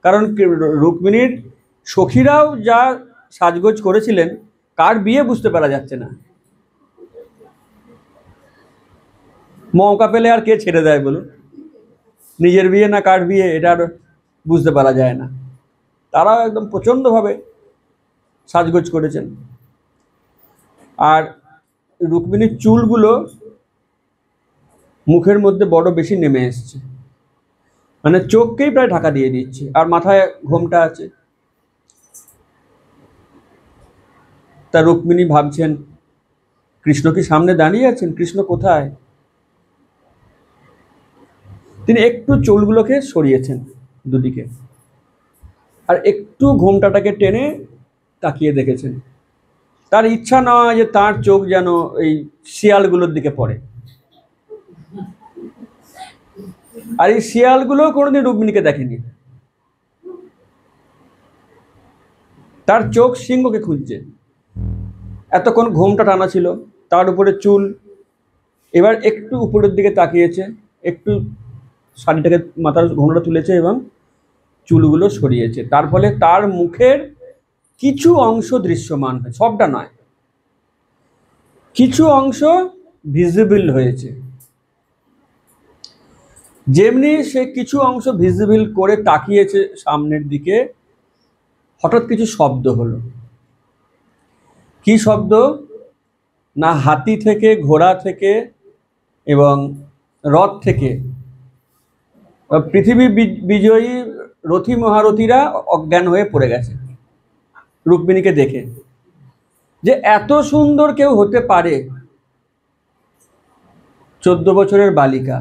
কারণ রুক্মিণীর সখীরাও যা সাজগোজ করেছিলেন, কার বিয়ে বুঝতে পারা যাচ্ছে না। মৌকা পেলে আর কে ছেড়ে দেয় বলুন? নিজের বিয়ে না কার বিয়ে, এটা আর বুঝতে পারা যায় না। তারাও একদম প্রচণ্ডভাবে সাজগোজ করেছেন। আর রুক্মিণীর চুলগুলো মুখের মধ্যে বড় বেশি নেমে এসছে, মানে চোখকেই প্রায় ঢাকা দিয়ে দিচ্ছে, আর মাথায় ঘোমটা আছে। তা রুক্মিণী ভাবছেন, কৃষ্ণ কি সামনে দাঁড়িয়ে আছেন? কৃষ্ণ কোথায়? তিনি একটু চুলগুলোকে সরিয়েছেন দুদিকে, আর একটু ঘোমটাটাকে টেনে তাকিয়ে দেখেছেন। তার ইচ্ছা নয় যে তার চোখ যেন এই শিয়ালগুলোর দিকে পড়ে, আর এই শিয়ালগুলো কোনোদিন রুক্মিণীকে দেখেনি। তার চোখ সিংহকে খুঁজছে। এতক্ষণ ঘোমটা টানা ছিল, তার উপরে চুল, এবার একটু উপরের দিকে তাকিয়েছে, একটু শাড়িটাকে, মাথার ঘোমটা তুলেছে এবং চুলগুলো সরিয়েছে। তার ফলে তার মুখের কিছু অংশ দৃশ্যমান হয়, সবটা নয়, কিছু অংশ ভিজিবল হয়েছে। যেমনি সে কিছু অংশ ভিজিবল করে তাকিয়েছে সামনের দিকে, হঠাৎ কিছু শব্দ হলো। কি শব্দ? না হাতি থেকে, ঘোড়া থেকে এবং রথ থেকে পৃথিবী বিজয়ী রথী মহারথীরা অজ্ঞান হয়ে পড়ে গেছে রুক্মিণীকে দেখে, যে এত সুন্দর কেউ হতে পারে। 14 বছরের বালিকা,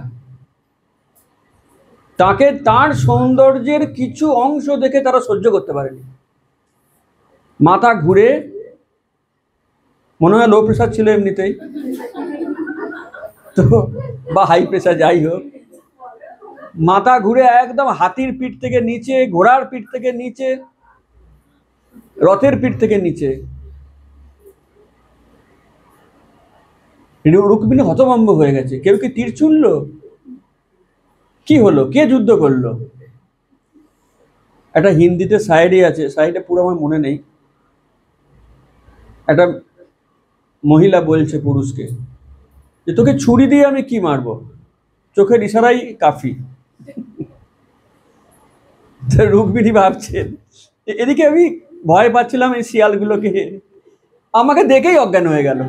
তাকে তার সৌন্দর্যের কিছু অংশ দেখে তারা সহ্য করতে পারেনি। মাথা ঘুরে, মনে হয় লো প্রেশার ছিল এমনিতেই তো, বা হাই প্রেশার, যাই হোক, মাথা ঘুরে একদম হাতির পিঠ থেকে নিচে, ঘোড়ার পিঠ থেকে নিচে, রথের পিঠ থেকে নিচে। রুক্মিণী হতভম্ব হয়ে গেছে, কেউ কি তীর ছুড়ল? কি হলো? কে যুদ্ধ করলো? একটা হিন্দিতে সাইডে আছে, সাইডে পুরো আমার মনে নেই, একটা মহিলা বলছে পুরুষকে যে তোকে ছুরি দিয়ে আমি কি মারবো, চোখের ইশারাই কাফি। রুক্মিণী ভাবছেন এদিকে আমি ভয় পাচ্ছিলাম এই শিয়ালগুলোকে, আমাকে দেখেই অজ্ঞান হয়ে গেল,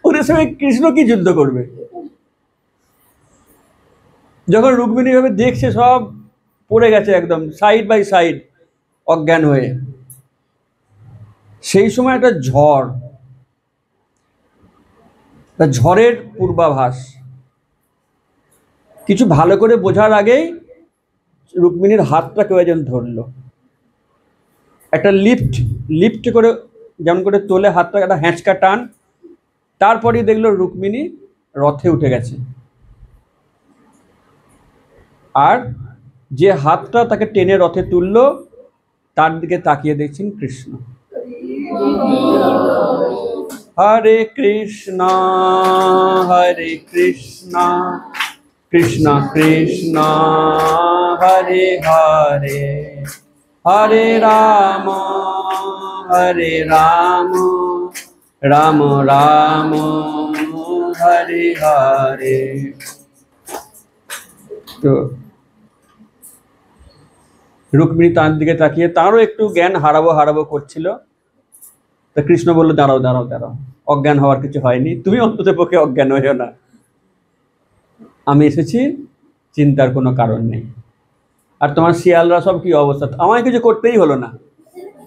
ওদের সঙ্গে কৃষ্ণ কি যুদ্ধ করবে? যখন রুক্মিণী ভাবে দেখছে সব পড়ে গেছে একদম সাইড বাই সাইড অজ্ঞান হয়ে, সেই সময় একটা ঝড়ের পূর্বাভাস। কিছু ভালো করে বোঝার আগেই রুক্মিণীর হাতটা কেউ একজন ধরলো, একটা লিফট করে যেমন করে তোলে হাতটা, একটা হ্যাঁচকা টান, তারপরেই দেখলো রুক্মিণী রথে উঠে গেছে, আর যে হাতটা তাকে টেনে রথে তুললো তার দিকে তাকিয়ে দেখছেন কৃষ্ণ। হরে কৃষ্ণ হরে কৃষ্ণ কৃষ্ণ কৃষ্ণ হরে হরে, হরে রাম রাম রাম হরে হরে। তো রুক্মিণী তার দিকে তাকিয়ে তারও একটু জ্ঞান হারাবো করছিল, তা কৃষ্ণ বললো দাঁড়াও দাঁড়াও দাঁড়াও, অজ্ঞান হওয়ার কিছু হয়নি, তুমি অন্তত পক্ষে অজ্ঞান হইও না, আমি এসেছি, চিন্তার কোনো কারণ নেই। আর তোমার শিয়ালরা সব কি অবস্থা, আমায় কিছু করতেই হলো না,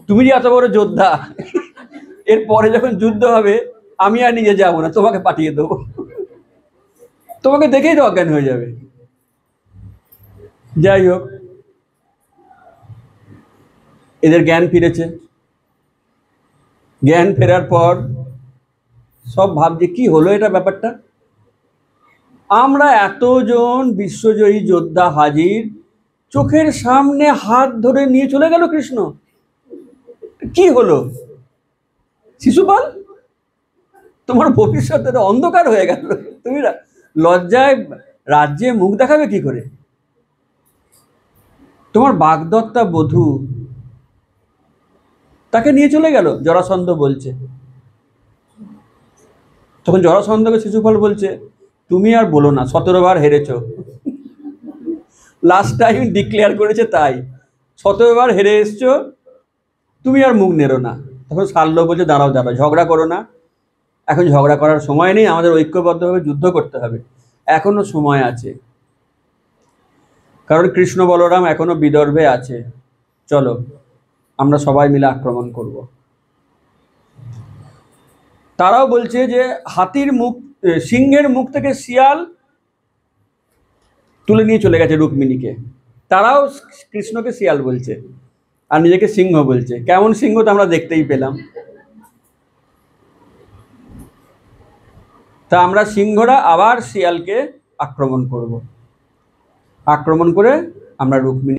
তুমি যে এত বড় যোদ্ধা, এরপরে যখন যুদ্ধ হবে আমি আর নিজে যাবো না, তোমাকে পাঠিয়ে দেবো, তোমাকে দেখেই তো অজ্ঞান হয়ে যাবে। যাই হোক, এদের জ্ঞান ফিরেছে, জ্ঞান ফেরার পর সব ভাবছে কি হলো এটা ব্যাপারটা, আমরা এতজন বিশ্বজয়ী যোদ্ধা হাজির, চোখের সামনে হাত ধরে নিয়ে চলে গেল কৃষ্ণ, কি হলো? শিশুপাল, তোমার ভবিষ্যৎ অন্ধকার হয়ে গেল, তুমি লজ্জায় রাজ্যে মুখ দেখাবে কি করে? তোমার বাগদত্তা বধূ, তাকে নিয়ে চলে গেল, জরাসন্ধ বলছে। তখন জরাসন্ধকে শিশুপাল বলছে তুমি আর বলো না, 17 বার হেরেছ, লাস্ট টাইম ডিক্লেয়ার করেছে তাই, 17 বার হেরে এসছো, তুমি আর মুখ নেড়ো না। তখন শাল্য বলছে দাঁড়াও দাঁড়াও, ঝগড়া করো না, এখন ঝগড়া করার সময় নেই, আমাদের ঐক্যবদ্ধভাবে যুদ্ধ করতে হবে, এখনো সময় আছে, কারণ কৃষ্ণ বলরাম এখনো বিদর্ভে আছে, চলো আমরা সবাই মিলে আক্রমণ করব। তারাও বলছে যে হাতির মুখ, সিংহের মুখ থেকে শিয়াল তুলে নিয়ে চলে গেছে রুক্মিণীকে, তারাও কৃষ্ণকে শিয়াল বলছে আর নিজেকে সিংহ বলছে। কেমন সিংহ তো আমরা দেখতেই পেলাম। তা আমরা সিংহরা আবার শিয়ালকে আক্রমণ করব, আক্রমণ করে আমরা রুক্মিণী